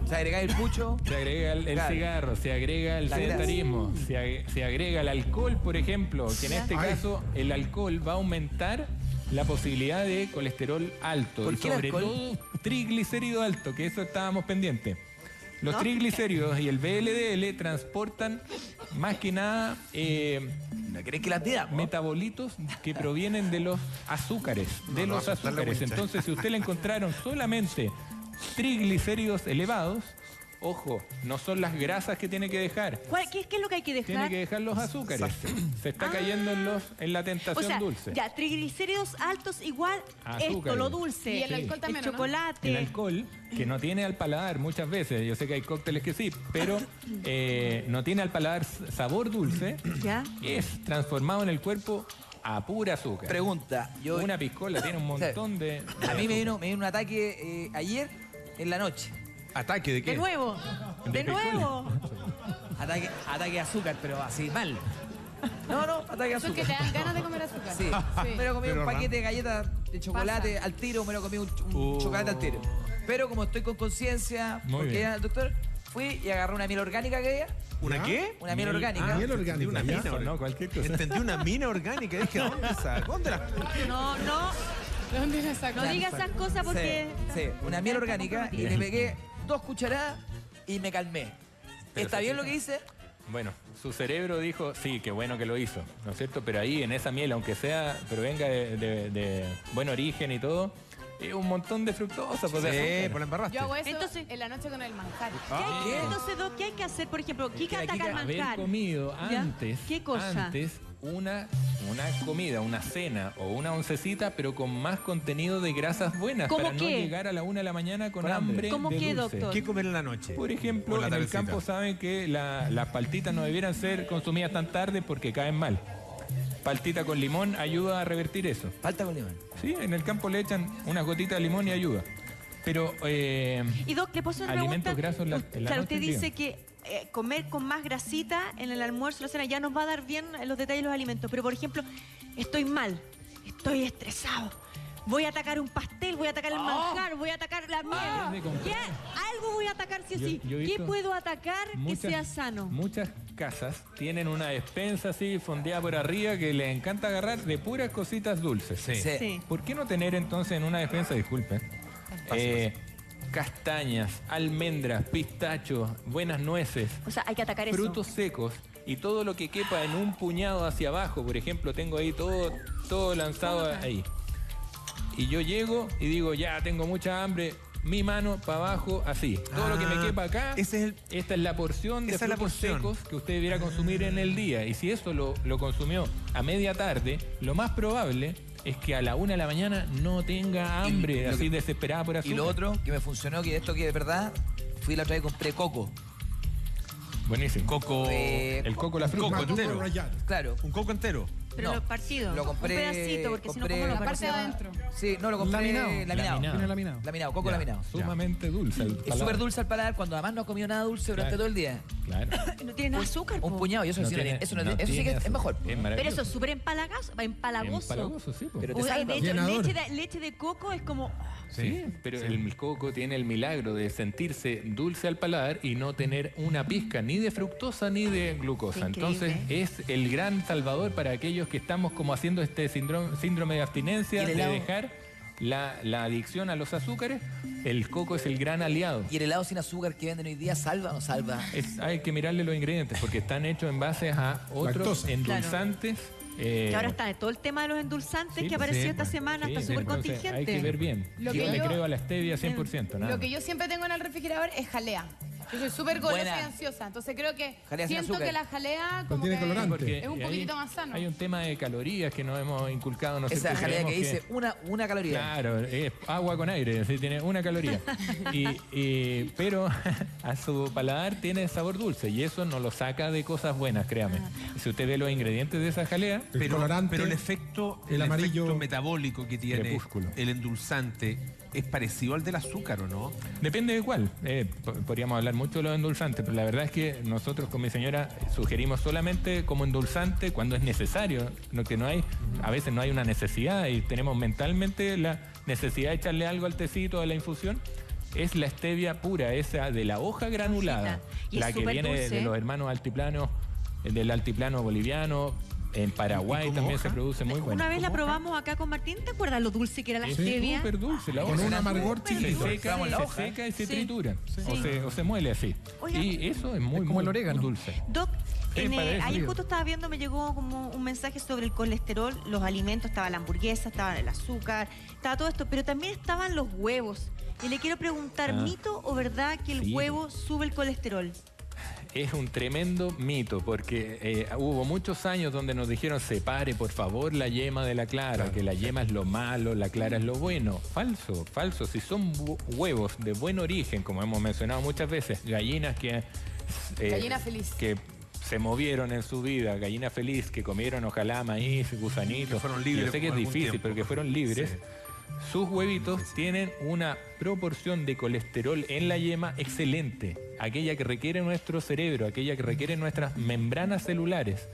Se agrega el pucho. se agrega el Claro. cigarro, se agrega el La grasa. sedentarismo, se agrega el alcohol, por ejemplo, que en este Ay. caso el alcohol va a aumentar la posibilidad de colesterol alto. ¿Por Y qué el sobre alcohol? todo triglicérido alto, que eso estábamos pendientes. Los triglicéridos y el VLDL transportan más que nada ¿No querés que la tira? metabolitos que provienen de los azúcares, de los azúcares. Entonces, si usted le encontraron solamente triglicéridos elevados, ojo, no son las grasas que tiene que dejar. ¿Qué es lo que hay que dejar? Tiene que dejar los azúcares. Se está cayendo en la O tentación sea, dulce. ya, triglicéridos altos igual esto, Azúcares. lo dulce. Y el alcohol también, el ¿o no? chocolate. El alcohol, que no tiene al paladar muchas veces, yo sé que hay cócteles que sí, pero no tiene al paladar sabor dulce, ¿Ya? es transformado en el cuerpo a pura azúcar. Pregunta. Una piscola tiene un montón de A mí me azúcar. vino un ataque ayer en la noche. ¿Ataque de qué? De nuevo. De De nuevo. Ataque de azúcar, pero así, mal. No, ataque de Son que azúcar. te dan ganas de comer azúcar. Sí. Me lo comí Pero un paquete de galletas de chocolate al tiro, me lo comí un chocolate al tiro. Pero como estoy con conciencia, Muy porque bien. ya, doctor, fui y agarré una miel orgánica que había. ¿Una ¿Ya? qué? Una miel orgánica. Miel orgánica. Una ¿ya? mina Eso, orgánica. no, cualquier cosa. Entendí una mina orgánica. Dije, ¿dónde sacó? ¿Dónde la...? No, ¿Dónde la sacas? no digas esas cosas porque... Sí, una miel orgánica y le pegué 2 cucharadas y me calmé. Pero ¿Está se bien lo fija. que hice? Bueno, su cerebro dijo, sí, qué bueno que lo hizo, ¿no es cierto? Pero ahí, en esa miel, aunque sea, provenga de buen origen y todo, es un montón de fructosa. Pues, Sí, por la embarraste. Yo hago eso Entonces- en la noche con el manjar. Entonces, Doc, ¿qué hay que hacer? Por ejemplo, Kika ataca el haber manjar. comido ¿Ya? antes, ¿Qué cosa? antes una comida, una cena o una oncecita, pero con más contenido de grasas buenas ¿Cómo para qué? no llegar a la 1 de la mañana con Con hambre. hambre ¿Cómo de qué, dulce. doctor? ¿Qué comer en la noche? Por ejemplo, O la en el tardecita. campo saben que las paltitas no debieran ser consumidas tan tarde porque caen mal. Paltita con limón ayuda a revertir eso. Falta con limón. Sí, en el campo le echan unas gotitas de limón y ayuda. Pero Y Doc, le puedo hacer una alimentos pregunta. grasos en la Claro, noche, usted dice diga. que comer con más grasita en el almuerzo, la cena, ya nos va a dar bien los detalles de los alimentos. Pero, por ejemplo, estoy mal, estoy estresado. Voy a atacar un pastel, voy a atacar el manjar, voy a atacar la miel. ¿Qué? Algo voy a atacar sí o sí. Yo he ¿Qué visto puedo atacar que sea sano? Muchas casas tienen una despensa así fondeada por arriba que les encanta agarrar de puras cositas dulces. Sí. ¿Por qué no tener entonces en una despensa, disculpen, castañas, almendras, pistachos, buenas nueces, O sea, hay que atacar frutos secos y todo lo que quepa en un puñado hacia abajo? Por ejemplo, tengo ahí todo lanzado ahí. Y yo llego y digo, ya tengo mucha hambre, mi mano para abajo, así. Todo lo que me quepa acá, esa es la porción de esa es la frutos porción. secos que usted debiera consumir en el día. Y si eso lo consumió a media tarde, lo más probable es que a la 1 de la mañana no tenga hambre, lo así que- desesperada por Y azúcar. lo otro que me funcionó, que esto que de verdad, fui la otra vez y compré coco. Buenísimo. Coco. El coco, la fruta. Coco entero. Claro. Un coco entero. Pero No, los partidos. Lo compré. Un pedacito, porque si no, compré- ¿cómo lo La parte de partimos? adentro. Sí, no, lo compré Laminado. laminado. Viene laminado. Laminado, coco Ya, laminado. Sumamente dulce. al Es paladar. súper dulce al paladar cuando además no ha comido nada dulce durante Claro. todo el día. Claro. No tiene nada de azúcar. Un po. puñado, y eso, No sí, tiene- eso, no eso sí tiene que es azúcar. mejor. Es Pero maravilloso. eso es súper empalagoso. Empalagoso, sí, po. Pero te Uy, salva. de hecho, Llenador. leche de coco es como... Sí, pero el coco tiene el milagro de sentirse dulce al paladar y no tener una pizca ni de fructosa ni de glucosa. Qué increíble. Entonces es el gran salvador para aquellos que estamos como haciendo este síndrome de abstinencia, ¿Y el de helado? dejar la adicción a los azúcares. El coco es el gran aliado. ¿Y el helado sin azúcar que venden hoy día salva o no salva? Hay que mirarle los ingredientes porque están hechos en base a otros Lactosa. endulzantes. Que ahora está todo el tema de los endulzantes sí, que apareció sí, esta pues. semana, Sí, está súper entonces contingente. hay que ver bien. Lo Yo que le yo- creo a la stevia 100%. Nada Lo que más. yo siempre tengo en el refrigerador es jalea. Yo soy súper golosa Buena. y ansiosa. Entonces creo que Jalea sin siento azúcar. que la jalea como Contiene que colorante. Porque es un ahí poquitito más sano. Hay un tema de calorías que nos hemos inculcado. No sé Esa si jalea que creemos dice una caloría. Claro, es agua con aire, así tiene una caloría. Pero a su paladar tiene sabor dulce y eso no lo saca de cosas buenas, créame. Si usted ve los ingredientes de esa jalea, El colorante, pero el efecto amarillo metabólico que tiene crepúsculo. el endulzante es parecido al del azúcar, ¿o no? depende de cuál. Podríamos hablar mucho de los endulzantes, pero la verdad es que nosotros con mi señora sugerimos solamente como endulzante cuando es necesario, lo que no hay, a veces no hay una necesidad y tenemos mentalmente la necesidad de echarle algo al tecito, a la infusión. Es la stevia pura, esa de la hoja granulada, Y es la que súper viene dulce. de los hermanos altiplanos, del altiplano boliviano. En Paraguay como también hoja? se produce muy bueno. Una vez la probamos acá con Martín, ¿te acuerdas lo dulce que era la Es stevia? súper dulce la Con hoja. un amargor Súper chiquito. dulce. Se seca y se Sí. tritura. Sí. O se muele así. Oiga, y eso es muy, como muy el orégano. dulce. Doc, Sí, para eso ayer digo. justo estaba viendo, me llegó como un mensaje sobre el colesterol, los alimentos, estaba la hamburguesa, estaba el azúcar, estaba todo esto, pero también estaban los huevos. Y le quiero preguntar, ¿mito o verdad que el Sí. huevo sube el colesterol? Es un tremendo mito porque hubo muchos años donde nos dijeron separe por favor la yema de la clara, que la yema es lo malo, la clara es lo bueno. Falso, falso. Si son huevos de buen origen, como hemos mencionado muchas veces, gallinas que... Gallina feliz. Que se movieron en su vida, gallina feliz, que comieron ojalá maíz, gusanitos. Que fueron libres Yo sé que es por algún difícil, tiempo. pero que fueron libres. Sí. Sus huevitos tienen una proporción de colesterol en la yema excelente, aquella que requiere nuestro cerebro, aquella que requiere nuestras membranas celulares.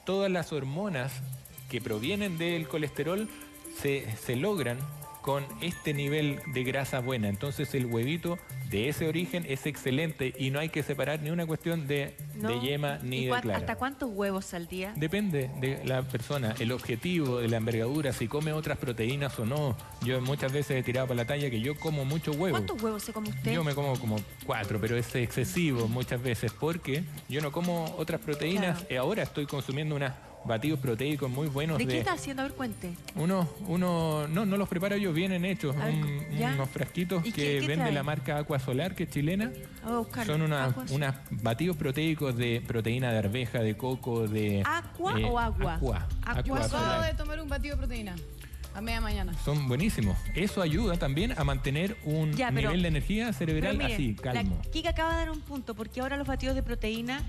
Todas las hormonas que provienen del colesterol se logran con este nivel de grasa buena. Entonces el huevito de ese origen es excelente y no hay que separar ni una cuestión de yema ni ¿Y de clara. hasta cuántos huevos al día? Depende de la persona, el objetivo de la envergadura, si come otras proteínas o no. Yo muchas veces he tirado para la talla que yo como mucho huevo. ¿Cuántos huevos se come usted? Yo me como 4, pero es excesivo muchas veces porque yo no como otras proteínas. Claro. Ahora estoy consumiendo batidos proteicos muy buenos. ¿De qué está haciendo? A ver, cuente. No los preparo yo, vienen hechos. ¿ya? Unos frasquitos ¿Y que qué vende trae? la marca Aqua Solar, que es chilena. Voy a buscarlo. Son Aqua unas batidos proteicos de proteína de arveja, de coco, de... ¿Aqua o agua? Aqua Acabo Solar. de tomar un batido de proteína a media mañana. Son buenísimos. Eso ayuda también a mantener un Ya, pero- nivel de energía cerebral Pero miren, así, calmo. La Kika acaba de dar un punto, porque ahora los batidos de proteína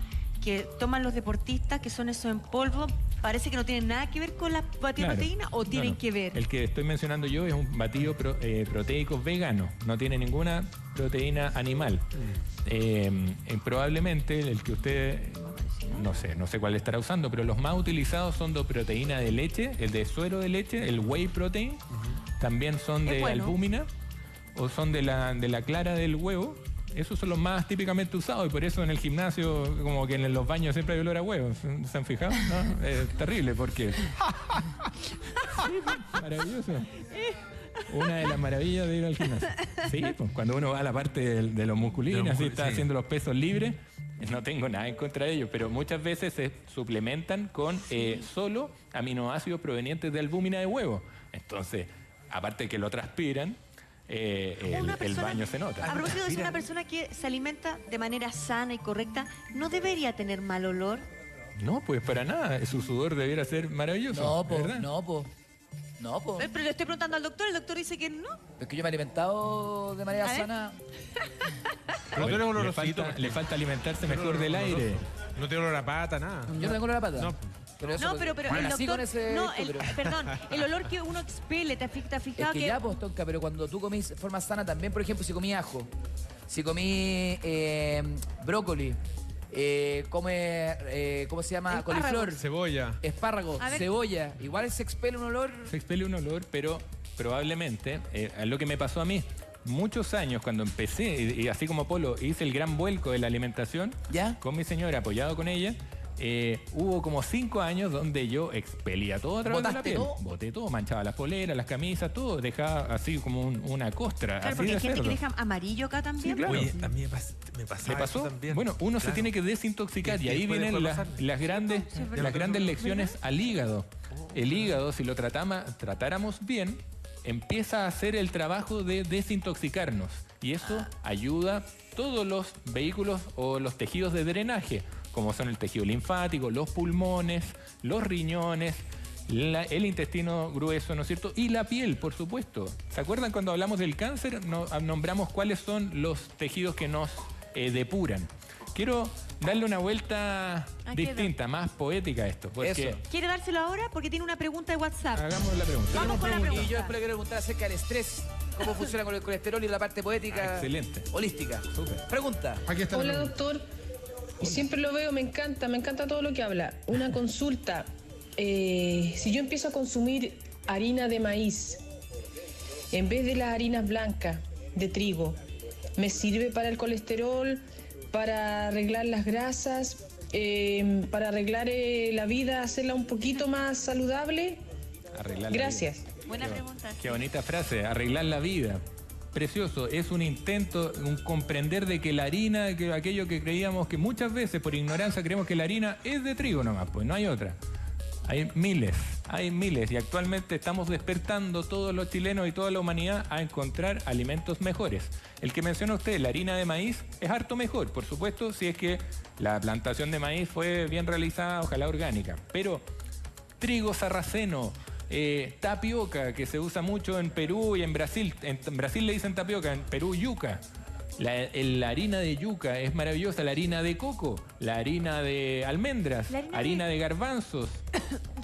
que toman los deportistas, que son esos en polvo, parece que no tienen nada que ver con las batidos de Claro. proteína, o tienen No. que ver. El que estoy mencionando yo es un batido proteico vegano. No tiene ninguna proteína animal. Probablemente el que usted... No sé cuál estará usando, pero los más utilizados son de proteína de leche, el de suero de leche, el whey protein. También son Es de bueno. albúmina o son de la clara del huevo. Esos son los más típicamente usados y por eso en el gimnasio, como que en los baños siempre hay olor a huevo. ¿Se han fijado? ¿No? Es terrible porque... Sí, maravilloso. Una de las maravillas de ir al gimnasio. Sí, pues cuando uno va a la parte de los musculines, así está haciendo los pesos libres, no tengo nada en contra de ellos, pero muchas veces se suplementan con solo aminoácidos provenientes de albúmina de huevo. Entonces, aparte de que lo transpiran, el baño se nota. A propósito, es una persona que se alimenta de manera sana y correcta, ¿no debería tener mal olor? No, pues para nada. Su sudor debiera ser maravilloso. No, po, ¿verdad? no, po. No, po. Pero le estoy preguntando al doctor dice que no. Es que yo me he alimentado de manera A ver. sana. Pero tú eres olorosito. Le falta alimentarse mejor del aire. No tiene olor a pata, nada. Yo no tengo olor a pata. No. Pero eso, No, pero bueno, el nací doctor... con ese no, gusto, pero- perdón, el olor que uno expele, ¿te has Es fijado que ya, pues, Tonka, pero cuando tú comís de forma sana también, por ejemplo, si comí ajo, si comí brócoli, ¿cómo se llama? Espárragos. Coliflor, Cebolla. espárrago, A ver. cebolla. Igual se expele un olor. Se expele un olor, pero probablemente, es lo que me pasó a mí, muchos años cuando empecé, y así como Polo, hice el gran vuelco de la alimentación, ¿Ya? con mi señora, apoyado con ella, hubo como 5 años donde yo expelía todo a través de la ¿Botaste piel. todo? Boté todo, manchaba las poleras, las camisas, todo, dejaba así como una costra, Claro, así porque de hay gente cerdo. que deja amarillo acá también. Sí, claro. Oye, a mí me pasaba ¿Le pasó? eso también. Bueno, uno se Claro. tiene que desintoxicar Sí, y ahí puede vienen pasar. las grandes, Sí, es verdad. las grandes lecciones al hígado. El hígado, si lo tratáramos bien, empieza a hacer el trabajo de desintoxicarnos y eso ayuda todos los vehículos o los tejidos de drenaje, como son el tejido linfático, los pulmones, los riñones, el intestino grueso, ¿no es cierto? Y la piel, por supuesto. ¿Se acuerdan cuando hablamos del cáncer? Nombramos cuáles son los tejidos que nos depuran. Quiero darle una vuelta distinta, más poética a esto. Porque Eso. ¿Quiere dárselo ahora? Porque tiene una pregunta de WhatsApp. hagamos la pregunta. Vamos con la Y pregunta. yo después le quiero preguntar acerca del estrés, cómo funciona con el colesterol y la parte poética. Excelente. Holística. Súper. Pregunta. Aquí está la Hola pregunta. doctor, siempre lo veo, me encanta todo lo que habla. Una consulta, si yo empiezo a consumir harina de maíz en vez de las harinas blancas de trigo, ¿me sirve para el colesterol, para arreglar las grasas, para arreglar la vida, hacerla un poquito más saludable? Arreglar la Gracias. vida. Buena pregunta. Qué bonita frase, arreglar la vida. Precioso, es un intento, un comprender de que la harina, que aquello que creíamos que muchas veces por ignorancia creemos que la harina es de trigo nomás, pues no hay otra. Hay miles y actualmente estamos despertando todos los chilenos y toda la humanidad a encontrar alimentos mejores. El que menciona usted, la harina de maíz, es harto mejor, por supuesto, si es que la plantación de maíz fue bien realizada, ojalá orgánica. Pero trigo sarraceno, tapioca, que se usa mucho en Perú y en Brasil. En Brasil le dicen tapioca, en Perú yuca. La harina de yuca es maravillosa, la harina de coco, la harina de almendras, La harina de garbanzos.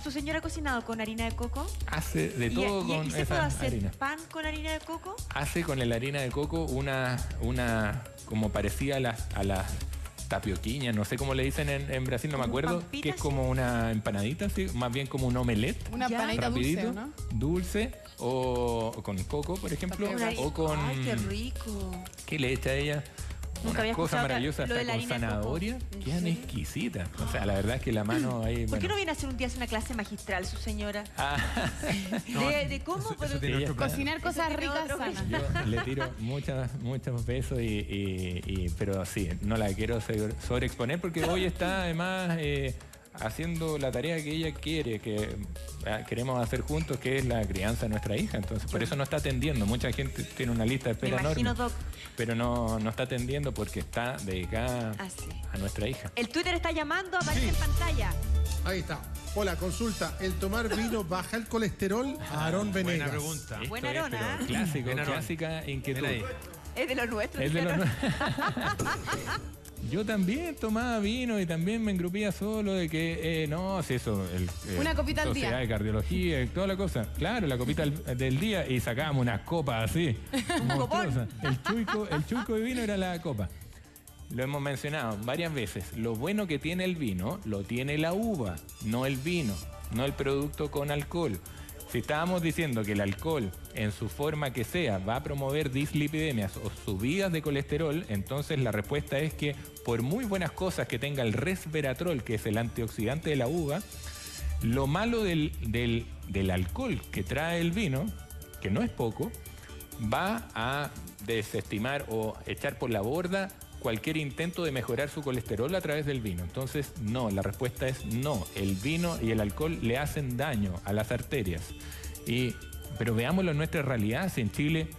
¿Su señora ha cocinado con harina de coco? Hace de todo ¿Y con se puede esa hacer harina. pan con harina de coco? Hace con la harina de coco una como parecida a las tapioquiñas, no sé cómo le dicen en Brasil, no me acuerdo, pampita, que es sí. como una empanadita, ¿sí? Más bien como un omelette. Una Ya. panadita dulce, Rapidito, ¿o ¿no? dulce o con coco, por ejemplo, Tapioca. o con... Ay, qué rico. ¿Qué le echa ella? Nunca Una había cosa escuchado maravillosa lo de hasta la con harina de coco. zanahoria. Quedan exquisitas. O sea, la verdad es que la mano ahí... ¿Por qué bueno. no viene a hacer un día una clase magistral su señora? Ah, ¿De cómo? eso Pero- tiene otro plan. Cocinar cosas tiene ricas, otro sanas. yo le tiro muchos besos pero sí, no la quiero sobreexponer porque hoy está además haciendo la tarea que ella quiere, que queremos hacer juntos, que es la crianza de nuestra hija. Entonces, por eso no está atendiendo. Mucha gente tiene una lista de espera enorme, Doc. pero no está atendiendo porque está dedicada a nuestra hija. El Twitter está llamando, aparece en pantalla. Ahí está. Hola, consulta. ¿El tomar vino baja el colesterol? Aarón Venegas. Buena pregunta. Buena Arona. Clásico, clásica inquietud. Es de los nuestros. Es de los Yo también tomaba vino y también me engrupía solo de que, no, si eso... Una copita al Sociedad día. de cardiología y toda la cosa. Claro, la copita del día y sacábamos unas copas así. monstruosas. El chuico de vino era la copa. Lo hemos mencionado varias veces. Lo bueno que tiene el vino, lo tiene la uva, no el vino, no el producto con alcohol. Si estábamos diciendo que el alcohol, en su forma que sea, va a promover dislipidemias o subidas de colesterol, entonces la respuesta es que por muy buenas cosas que tenga el resveratrol, que es el antioxidante de la uva, lo malo del alcohol que trae el vino, que no es poco, va a desestimar o echar por la borda cualquier intento de mejorar su colesterol a través del vino. Entonces, no, la respuesta es no. El vino y el alcohol le hacen daño a las arterias. Pero veámoslo en nuestra realidad, si en Chile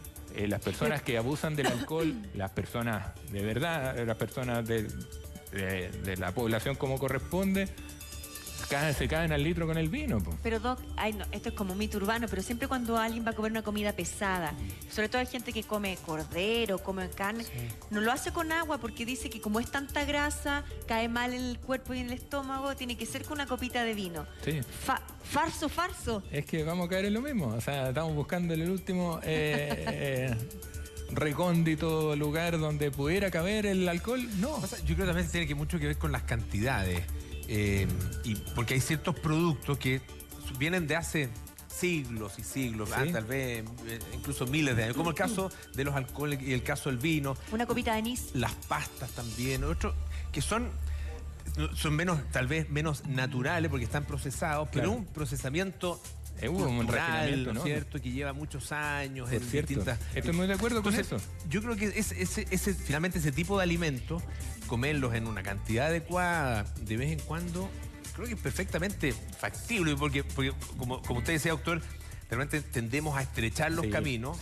las personas que abusan del alcohol, las personas de verdad, las personas de la población como corresponde, se caen al litro con el vino. Pero Doc, esto es como un mito urbano, pero siempre cuando alguien va a comer una comida pesada, sobre todo hay gente que come cordero, come carne, no lo hace con agua porque dice que como es tanta grasa, cae mal en el cuerpo y en el estómago, tiene que ser con una copita de vino. Sí. Farso. Es que vamos a caer en lo mismo. O sea, estamos buscando el último recóndito lugar donde pudiera caber el alcohol. No. O sea, yo creo que también tiene mucho que ver con las cantidades. Y porque hay ciertos productos que vienen de hace siglos y siglos, tal vez incluso miles de años, como el caso de los alcoholes y el caso del vino. Una copita de anís. Las pastas también, otros que son menos, tal vez menos naturales porque están procesados, pero un procesamiento un refinamiento, ¿no es cierto? Que lleva muchos años en distintas... Estoy muy de acuerdo con eso. Yo creo que finalmente ese tipo de alimentos, comerlos en una cantidad adecuada de vez en cuando, creo que es perfectamente factible, porque como usted decía, doctor, realmente tendemos a estrechar los caminos.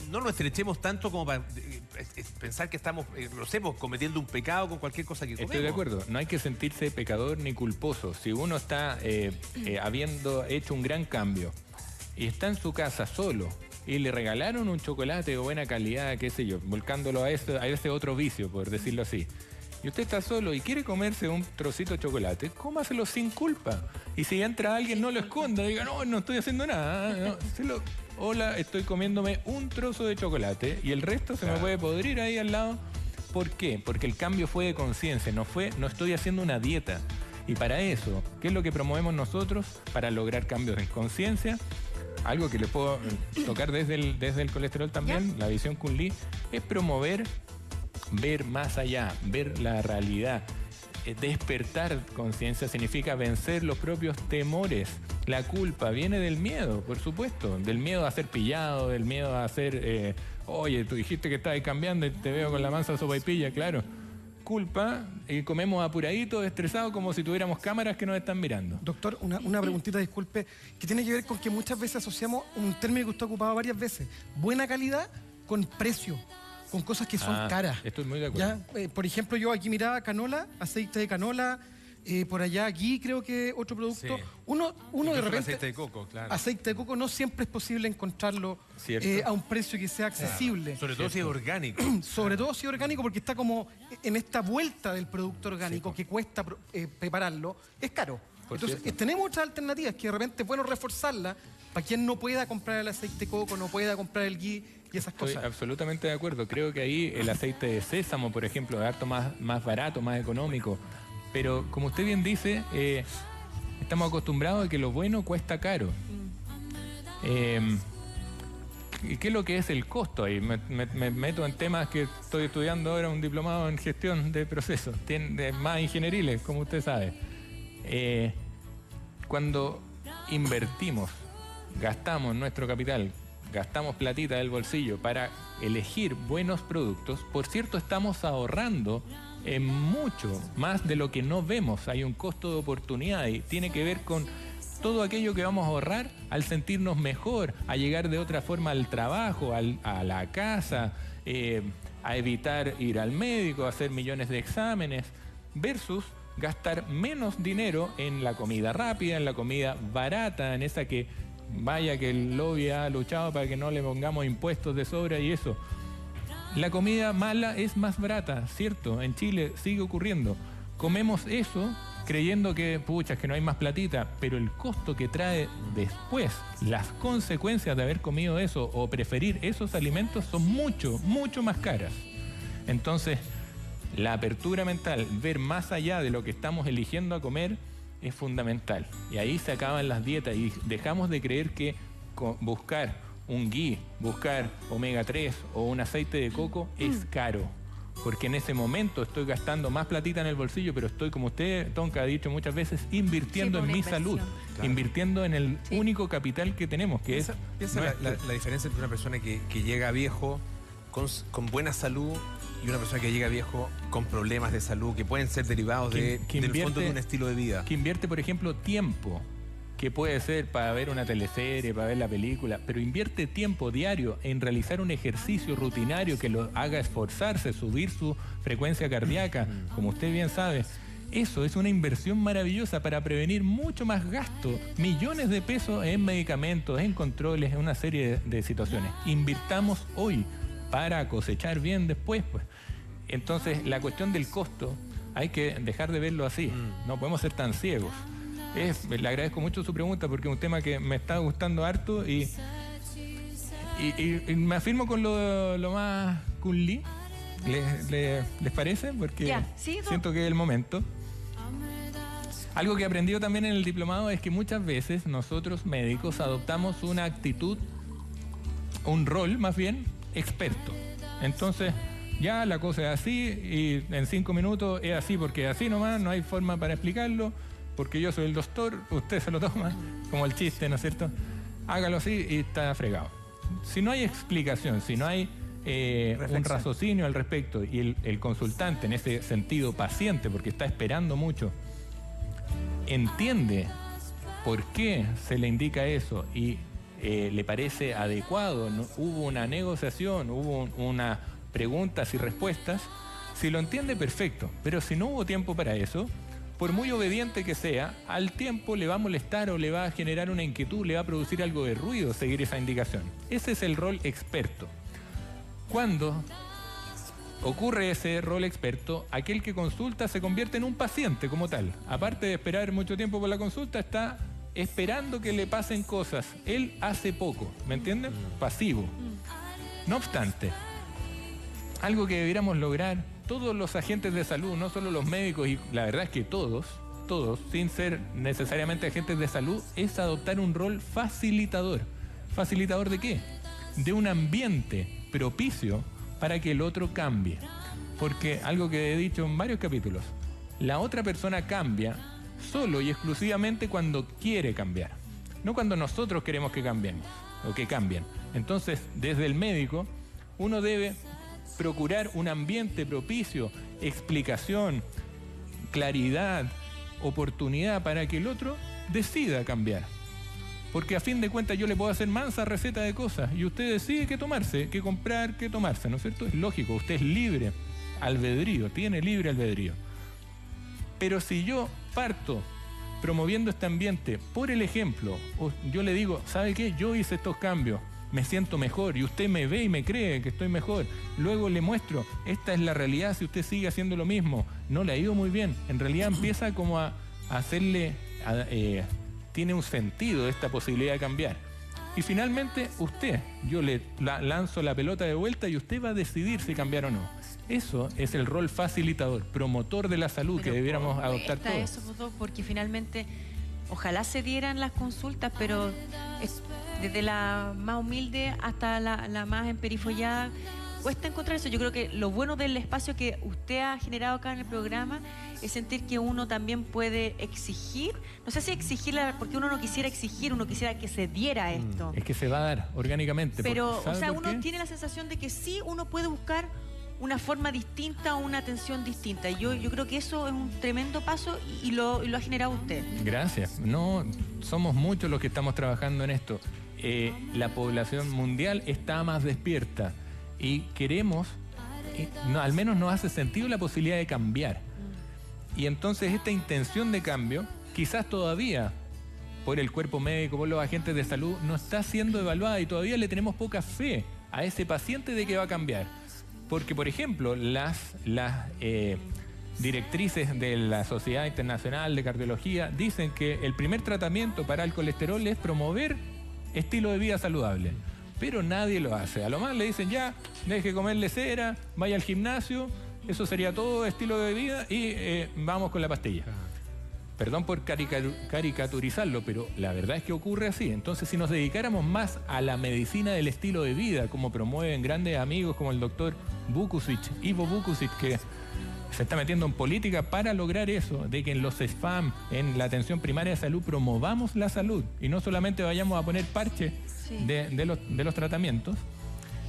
No lo estrechemos tanto como para pensar que estamos, cometiendo un pecado con cualquier cosa que comemos. Estoy de acuerdo. No hay que sentirse pecador ni culposo. Si uno está habiendo hecho un gran cambio y está en su casa solo y le regalaron un chocolate de buena calidad, qué sé yo, volcándolo a ese otro vicio, por decirlo así, y usted está solo y quiere comerse un trocito de chocolate, cómaselo sin culpa. Y si entra alguien, no lo esconda, diga, no estoy haciendo nada. Hola, estoy comiéndome un trozo de chocolate y el resto se me puede podrir ahí al lado. ¿Por qué? Porque el cambio fue de conciencia, no estoy haciendo una dieta. Y para eso, ¿qué es lo que promovemos nosotros? Para lograr cambios en conciencia. Algo que le puedo tocar desde el colesterol también, la visión Kun-Li, es promover ver más allá, ver la realidad. Despertar conciencia significa vencer los propios temores. La culpa viene del miedo, por supuesto, del miedo a ser pillado, del miedo a ser, oye, tú dijiste que estabas cambiando y te veo con la mansa sopaipilla, claro. Culpa, y comemos apuradito, estresado, como si tuviéramos cámaras que nos están mirando. Doctor, una preguntita, disculpe, que tiene que ver con que muchas veces asociamos un término que usted ha ocupado varias veces, buena calidad con precio, con cosas que son caras. Estoy muy de acuerdo. Por ejemplo, yo aquí miraba canola, aceite de canola, por allá aquí creo que otro producto. Sí. Uno de repente... Aceite de coco, claro. Aceite de coco no siempre es posible encontrarlo a un precio que sea accesible. Sobre todo si es orgánico. Sobre todo si es orgánico, porque está como en esta vuelta del producto orgánico que cuesta prepararlo, es caro. Entonces, tenemos otras alternativas que de repente es bueno reforzarlas para quien no pueda comprar el aceite de coco, no pueda comprar el ghee y esas cosas. Estoy absolutamente de acuerdo. Creo que ahí el aceite de sésamo, por ejemplo, es harto más barato, más económico. Pero como usted bien dice, estamos acostumbrados a que lo bueno cuesta caro. ¿Y qué es lo que es el costo ahí? Me meto en temas que estoy estudiando ahora, un diplomado en gestión de procesos, más ingenieriles, como usted sabe. Cuando invertimos, gastamos nuestro capital, gastamos platita del bolsillo para elegir buenos productos, por cierto, estamos ahorrando es mucho más de lo que no vemos. Hay un costo de oportunidad y tiene que ver con todo aquello que vamos a ahorrar al sentirnos mejor, a llegar de otra forma al trabajo, a la casa, a evitar ir al médico, a hacer millones de exámenes, versus gastar menos dinero en la comida rápida, en la comida barata, en esa que vaya que el lobby ha luchado para que no le pongamos impuestos de sobra y eso. La comida mala es más barata, ¿cierto? En Chile sigue ocurriendo. Comemos eso creyendo que, pucha, es que no hay más platita, pero el costo que trae después, las consecuencias de haber comido eso o preferir esos alimentos son mucho, mucho más caras. Entonces, la apertura mental, ver más allá de lo que estamos eligiendo a comer, es fundamental. Y ahí se acaban las dietas y dejamos de creer que buscar un ghee, buscar omega 3 o un aceite de coco es caro. Porque en ese momento estoy gastando más platita en el bolsillo, pero estoy, como usted, Tonka, ha dicho muchas veces, invirtiendo en mi salud, invirtiendo en el único capital que tenemos, que es... Esa es la diferencia entre una persona que llega viejo con buena salud y una persona que llega viejo con problemas de salud que pueden ser derivados del fondo de un estilo de vida. Que invierte, por ejemplo, tiempo, que puede ser para ver una teleserie, para ver la película, pero invierte tiempo diario en realizar un ejercicio rutinario que lo haga esforzarse, subir su frecuencia cardíaca, como usted bien sabe. Eso es una inversión maravillosa para prevenir mucho más gasto, millones de pesos en medicamentos, en controles, en una serie de situaciones. Invirtamos hoy para cosechar bien después, pues. Entonces, la cuestión del costo hay que dejar de verlo así. No podemos ser tan ciegos. Le agradezco mucho su pregunta porque es un tema que me está gustando harto y me afirmo con lo más Kunli. ¿Les parece? Porque siento que es el momento. Algo que he aprendido también en el diplomado es que muchas veces nosotros médicos adoptamos una actitud, un rol más bien, experto. Entonces, ya la cosa es así y en 5 minutos es así porque es así nomás, no hay forma para explicarlo, porque yo soy el doctor, usted se lo toma, como el chiste, ¿no es cierto? Hágalo así y está fregado. Si no hay explicación, si no hay un raciocinio al respecto y el consultante, en ese sentido paciente, porque está esperando mucho, entiende por qué se le indica eso y le parece adecuado, ¿no? Hubo una negociación, hubo una preguntas y respuestas, si lo entiende, perfecto, pero si no hubo tiempo para eso, por muy obediente que sea, al tiempo le va a molestar o le va a generar una inquietud, le va a producir algo de ruido seguir esa indicación. Ese es el rol experto. Cuando ocurre ese rol experto, aquel que consulta se convierte en un paciente como tal. Aparte de esperar mucho tiempo por la consulta, está esperando que le pasen cosas. Él hace poco, ¿me entienden? Pasivo. No obstante, algo que debiéramos lograr todos los agentes de salud, no solo los médicos, y la verdad es que todos, sin ser necesariamente agentes de salud, es adoptar un rol facilitador. ¿Facilitador de qué? De un ambiente propicio para que el otro cambie. Porque algo que he dicho en varios capítulos, la otra persona cambia solo y exclusivamente cuando quiere cambiar, no cuando nosotros queremos que cambiemos o que cambien. Entonces, desde el médico, uno debe procurar un ambiente propicio, explicación, claridad, oportunidad para que el otro decida cambiar. Porque a fin de cuentas yo le puedo hacer mansa receta de cosas y usted decide qué tomarse, qué comprar, qué tomarse, ¿no es cierto? Es lógico, usted es libre albedrío, tiene libre albedrío. Pero si yo parto promoviendo este ambiente por el ejemplo, yo le digo, ¿sabe qué? Yo hice estos cambios, me siento mejor y usted me ve y me cree que estoy mejor. Luego le muestro, esta es la realidad, si usted sigue haciendo lo mismo, no le ha ido muy bien. En realidad empieza como a hacerle, tiene un sentido esta posibilidad de cambiar. Y finalmente yo le lanzo la pelota de vuelta y usted va a decidir si cambiar o no. Eso es el rol facilitador, promotor de la salud que debiéramos adoptar todos. Eso, porque finalmente ojalá se dieran las consultas, pero desde la más humilde hasta la más emperifollada cuesta encontrar eso. Yo creo que lo bueno del espacio que usted ha generado acá en el programa es sentir que uno también puede exigir, no sé si exigirla, porque uno no quisiera exigir, uno quisiera que se diera esto. Es que se va a dar orgánicamente. Pero, o sea, uno tiene la sensación de que sí uno puede buscar una forma distinta o una atención distinta. Y yo creo que eso es un tremendo paso y lo ha generado usted. Gracias. No, somos muchos los que estamos trabajando en esto. La población mundial está más despierta y queremos, al menos nos hace sentido la posibilidad de cambiar. Y entonces esta intención de cambio, quizás todavía por el cuerpo médico, por los agentes de salud, no está siendo evaluada y todavía le tenemos poca fe a ese paciente de que va a cambiar. Porque, por ejemplo, las directrices de la Sociedad Internacional de Cardiología dicen que el primer tratamiento para el colesterol es promover estilo de vida saludable. Pero nadie lo hace. A lo más le dicen ya, deje comer lesera, vaya al gimnasio, eso sería todo estilo de vida y vamos con la pastilla. Perdón por caricaturizarlo, pero la verdad es que ocurre así. Entonces, si nos dedicáramos más a la medicina del estilo de vida, como promueven grandes amigos como el doctor Vukusic, Ivo Vukusic, que se está metiendo en política para lograr eso, de que en los SPAM, en la atención primaria de salud, promovamos la salud y no solamente vayamos a poner parches de los tratamientos,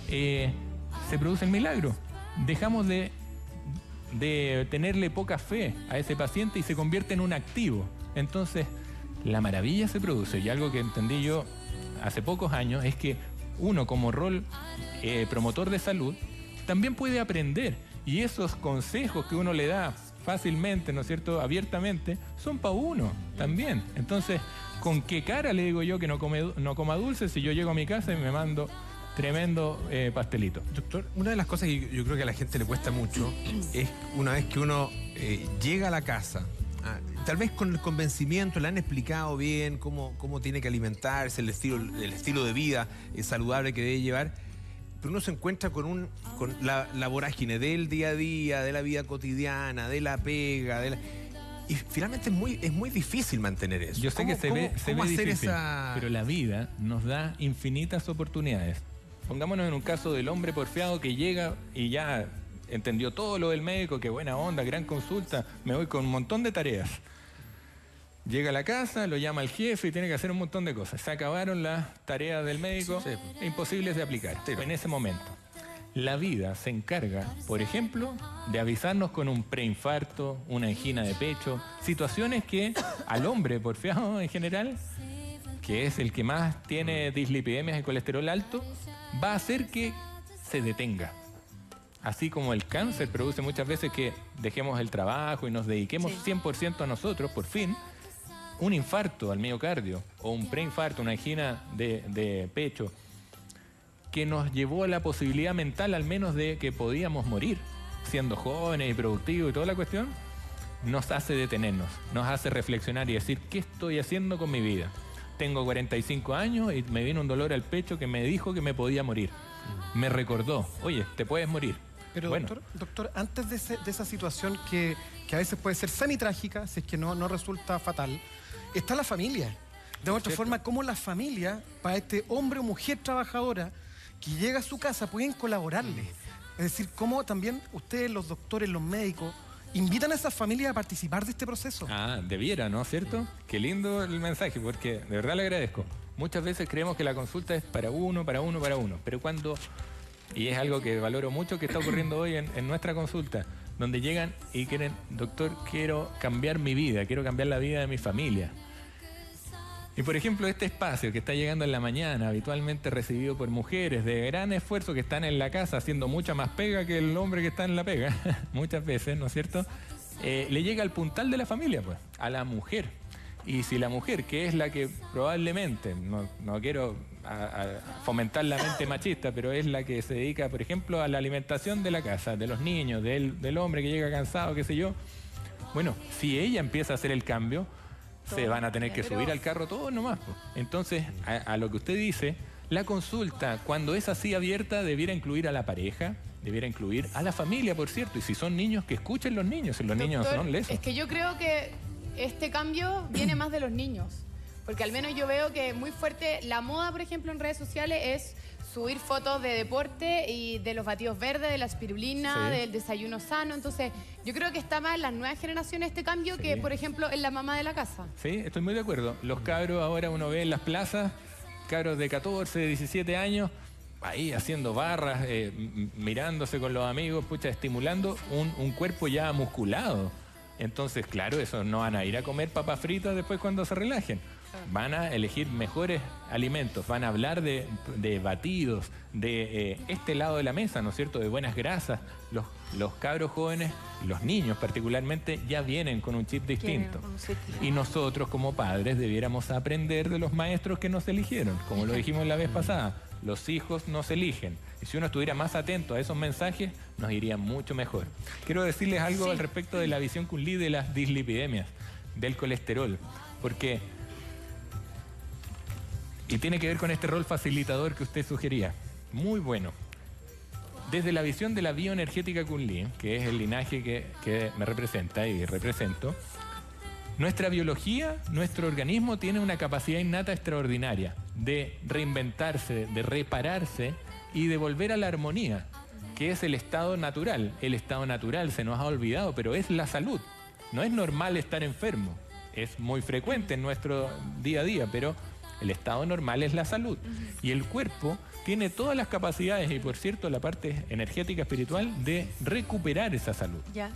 se produce el milagro. Dejamos de tenerle poca fe a ese paciente y se convierte en un activo. Entonces, la maravilla se produce. Y algo que entendí yo hace pocos años es que uno, como rol promotor de salud, también puede aprender. Y esos consejos que uno le da fácilmente, ¿no es cierto?, abiertamente, son para uno también. Entonces, ¿con qué cara le digo yo que no coma dulce si yo llego a mi casa y me mando tremendo pastelito? Doctor, una de las cosas que yo creo que a la gente le cuesta mucho es una vez que uno llega a la casa, tal vez con el convencimiento, le han explicado bien cómo tiene que alimentarse, el estilo de vida saludable que debe llevar, pero uno se encuentra con la vorágine del día a día, de la vida cotidiana, de la pega, y finalmente es muy difícil mantener eso. Yo sé que se ve difícil, pero la vida nos da infinitas oportunidades. Pongámonos en un caso del hombre porfiado que llega y ya entendió todo lo del médico, qué buena onda, gran consulta, me voy con un montón de tareas. Llega a la casa, lo llama el jefe y tiene que hacer un montón de cosas. Se acabaron las tareas del médico, imposibles de aplicar en ese momento. La vida se encarga, por ejemplo, de avisarnos con un preinfarto, una angina de pecho, situaciones que al hombre porfiado en general, que es el que más tiene dislipidemias y colesterol alto, va a hacer que se detenga. Así como el cáncer produce muchas veces que dejemos el trabajo y nos dediquemos 100% a nosotros, por fin, un infarto al miocardio o un preinfarto, una angina de pecho, que nos llevó a la posibilidad mental al menos de que podíamos morir, siendo jóvenes y productivos y toda la cuestión, nos hace detenernos, nos hace reflexionar y decir, ¿qué estoy haciendo con mi vida? Tengo 45 años y me vino un dolor al pecho que me dijo que me podía morir. Me recordó, oye, te puedes morir. Pero bueno, doctor, antes de esa situación que a veces puede ser semi-trágica, si es que no resulta fatal, está la familia. De otra forma, ¿cómo la familia, para este hombre o mujer trabajadora que llega a su casa, pueden colaborarle? Es decir, ¿cómo también ustedes, los doctores, los médicos, invitan a esas familias a participar de este proceso? Debiera, ¿no? ¿Cierto? Qué lindo el mensaje, porque de verdad le agradezco. Muchas veces creemos que la consulta es para uno, pero cuando, y es algo que valoro mucho que está ocurriendo hoy en nuestra consulta, donde llegan y quieren, doctor, quiero cambiar mi vida, quiero cambiar la vida de mi familia. Y por ejemplo, este espacio que está llegando en la mañana, habitualmente recibido por mujeres de gran esfuerzo que están en la casa haciendo mucha más pega que el hombre que está en la pega, muchas veces, ¿no es cierto? Le llega al puntal de la familia, pues, a la mujer. Y si la mujer, que es la que probablemente, no quiero fomentar la mente machista, pero es la que se dedica, por ejemplo, a la alimentación de la casa, de los niños, del hombre que llega cansado, qué sé yo. Bueno, si ella empieza a hacer el cambio, se van a tener que subir al carro todos nomás. Pues. Entonces, a lo que usted dice, la consulta, cuando es así abierta, debiera incluir a la pareja, debiera incluir a la familia, por cierto. Y si son niños, que escuchen los niños. Si los niños son lesos. Es que yo creo que este cambio viene más de los niños. Porque al menos yo veo que muy fuerte la moda, por ejemplo, en redes sociales es subir fotos de deporte y de los batidos verdes, de la espirulina, del desayuno sano. Entonces, yo creo que está más en las nuevas generaciones este cambio que, por ejemplo, en la mamá de la casa. Sí, estoy muy de acuerdo. Los cabros ahora uno ve en las plazas, cabros de 14, 17 años, ahí haciendo barras, mirándose con los amigos, pucha, estimulando un cuerpo ya musculado. Entonces, claro, eso no van a ir a comer papas fritas después cuando se relajen. Van a elegir mejores alimentos, van a hablar de batidos, de este lado de la mesa, ¿no es cierto?, de buenas grasas. Los cabros jóvenes, los niños particularmente, ya vienen con un chip distinto. Y nosotros como padres debiéramos aprender de los maestros que nos eligieron, como lo dijimos la vez pasada. Los hijos nos eligen. Y si uno estuviera más atento a esos mensajes, nos iría mucho mejor. Quiero decirles algo al respecto de la visión Kunli de las dislipidemias, del colesterol, porque... Y tiene que ver con este rol facilitador que usted sugería. Muy bueno. Desde la visión de la bioenergética Kunli, que es el linaje que me representa y represento, nuestra biología, nuestro organismo tiene una capacidad innata extraordinaria de reinventarse, de repararse y de volver a la armonía, que es el estado natural. El estado natural se nos ha olvidado, pero es la salud. No es normal estar enfermo. Es muy frecuente en nuestro día a día, pero el estado normal es la salud. Y el cuerpo tiene todas las capacidades, y por cierto la parte energética espiritual, de recuperar esa salud. Ya.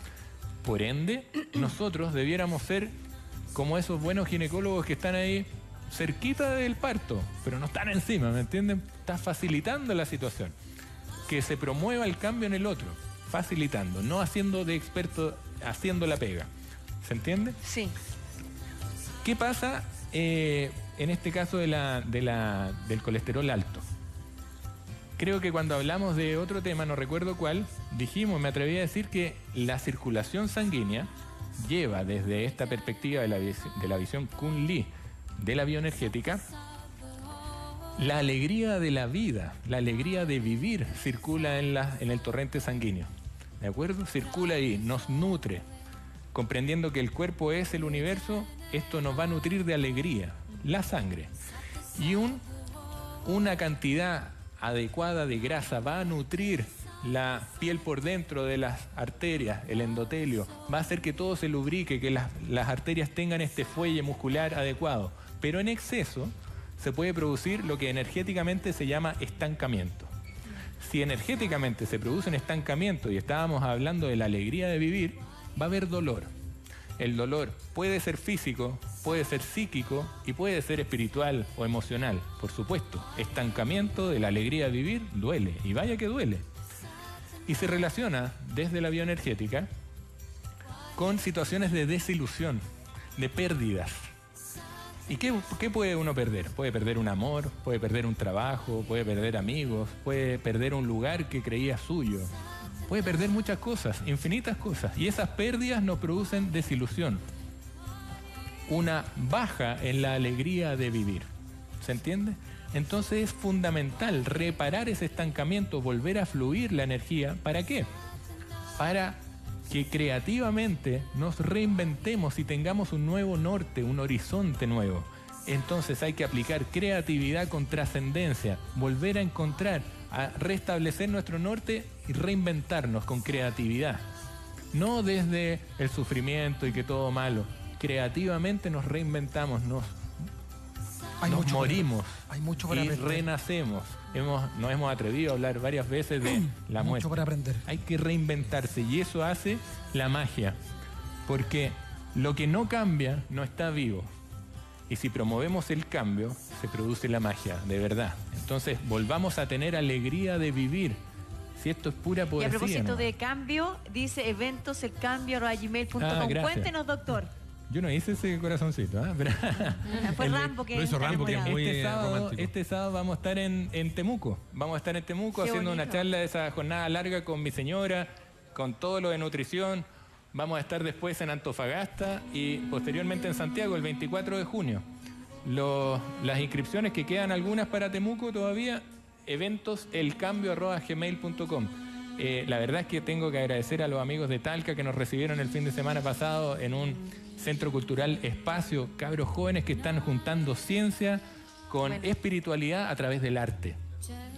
Por ende, nosotros debiéramos ser como esos buenos ginecólogos que están ahí cerquita del parto, pero no están encima, ¿me entienden? Está facilitando la situación. Que se promueva el cambio en el otro, facilitando, no haciendo de experto, haciendo la pega. ¿Se entiende? Sí. ¿Qué pasa en este caso del colesterol alto? Creo que cuando hablamos de otro tema, no recuerdo cuál, dijimos, me atreví a decir que la circulación sanguínea lleva desde esta perspectiva de la visión Kunli, de la bioenergética, la alegría de la vida, la alegría de vivir circula en el torrente sanguíneo. ¿De acuerdo? Circula ahí, nos nutre. Comprendiendo que el cuerpo es el universo, esto nos va a nutrir de alegría, la sangre. Y una cantidad adecuada de grasa va a nutrir la piel por dentro de las arterias, el endotelio, va a hacer que todo se lubrique, que las arterias tengan este fuelle muscular adecuado. Pero en exceso se puede producir lo que energéticamente se llama estancamiento. Si energéticamente se produce un estancamiento, y estábamos hablando de la alegría de vivir, va a haber dolor. El dolor puede ser físico, puede ser psíquico y puede ser espiritual o emocional. Por supuesto, estancamiento de la alegría de vivir duele, y vaya que duele. Y se relaciona desde la bioenergética con situaciones de desilusión, de pérdidas. ¿Y qué puede uno perder? Puede perder un amor, puede perder un trabajo, puede perder amigos, puede perder un lugar que creía suyo. Puede perder muchas cosas, infinitas cosas. Y esas pérdidas nos producen desilusión. Una baja en la alegría de vivir. ¿Se entiende? Entonces es fundamental reparar ese estancamiento, volver a fluir la energía. ¿Para qué? Para que creativamente nos reinventemos y tengamos un nuevo norte, un horizonte nuevo. Entonces hay que aplicar creatividad con trascendencia, volver a encontrar, a restablecer nuestro norte y reinventarnos con creatividad. No desde el sufrimiento y que todo malo. Creativamente nos reinventamos, nos morimos y renacemos. Nos hemos atrevido a hablar varias veces de la muerte. Mucho para aprender. Hay que reinventarse y eso hace la magia. Porque lo que no cambia no está vivo. Y si promovemos el cambio, se produce la magia, de verdad. Entonces, volvamos a tener alegría de vivir. Si esto es pura poesía. Y a propósito ¿no? de cambio, dice eventoselcambio@gmail.com. Cuéntenos, doctor. Yo no hice ese corazoncito, ¿eh? Pero fue Rambo que lo hizo Rambo, que es muy romántico. Este sábado vamos a estar en Temuco. Vamos a estar en Temuco haciendo una charla de esa jornada larga con mi señora, con todo lo de nutrición. Vamos a estar después en Antofagasta y posteriormente en Santiago el 24 de junio. Las inscripciones que quedan algunas para Temuco todavía, eventoselcambio@gmail.com. La verdad es que tengo que agradecer a los amigos de Talca que nos recibieron el fin de semana pasado en un centro cultural Espacio, cabros jóvenes que están juntando ciencia con espiritualidad a través del arte.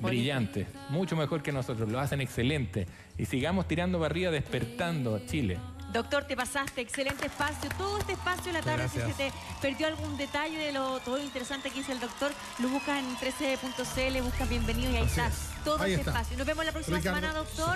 Brillante, mucho mejor que nosotros, lo hacen excelente. Y sigamos tirando para arriba, despertando a Chile. Doctor, te pasaste, excelente espacio. Todo este espacio de la tarde, si se te perdió algún detalle de todo lo interesante que dice el doctor, lo buscan en 13.cl, buscan bienvenido y ahí está todo este espacio. Nos vemos la próxima semana, doctor.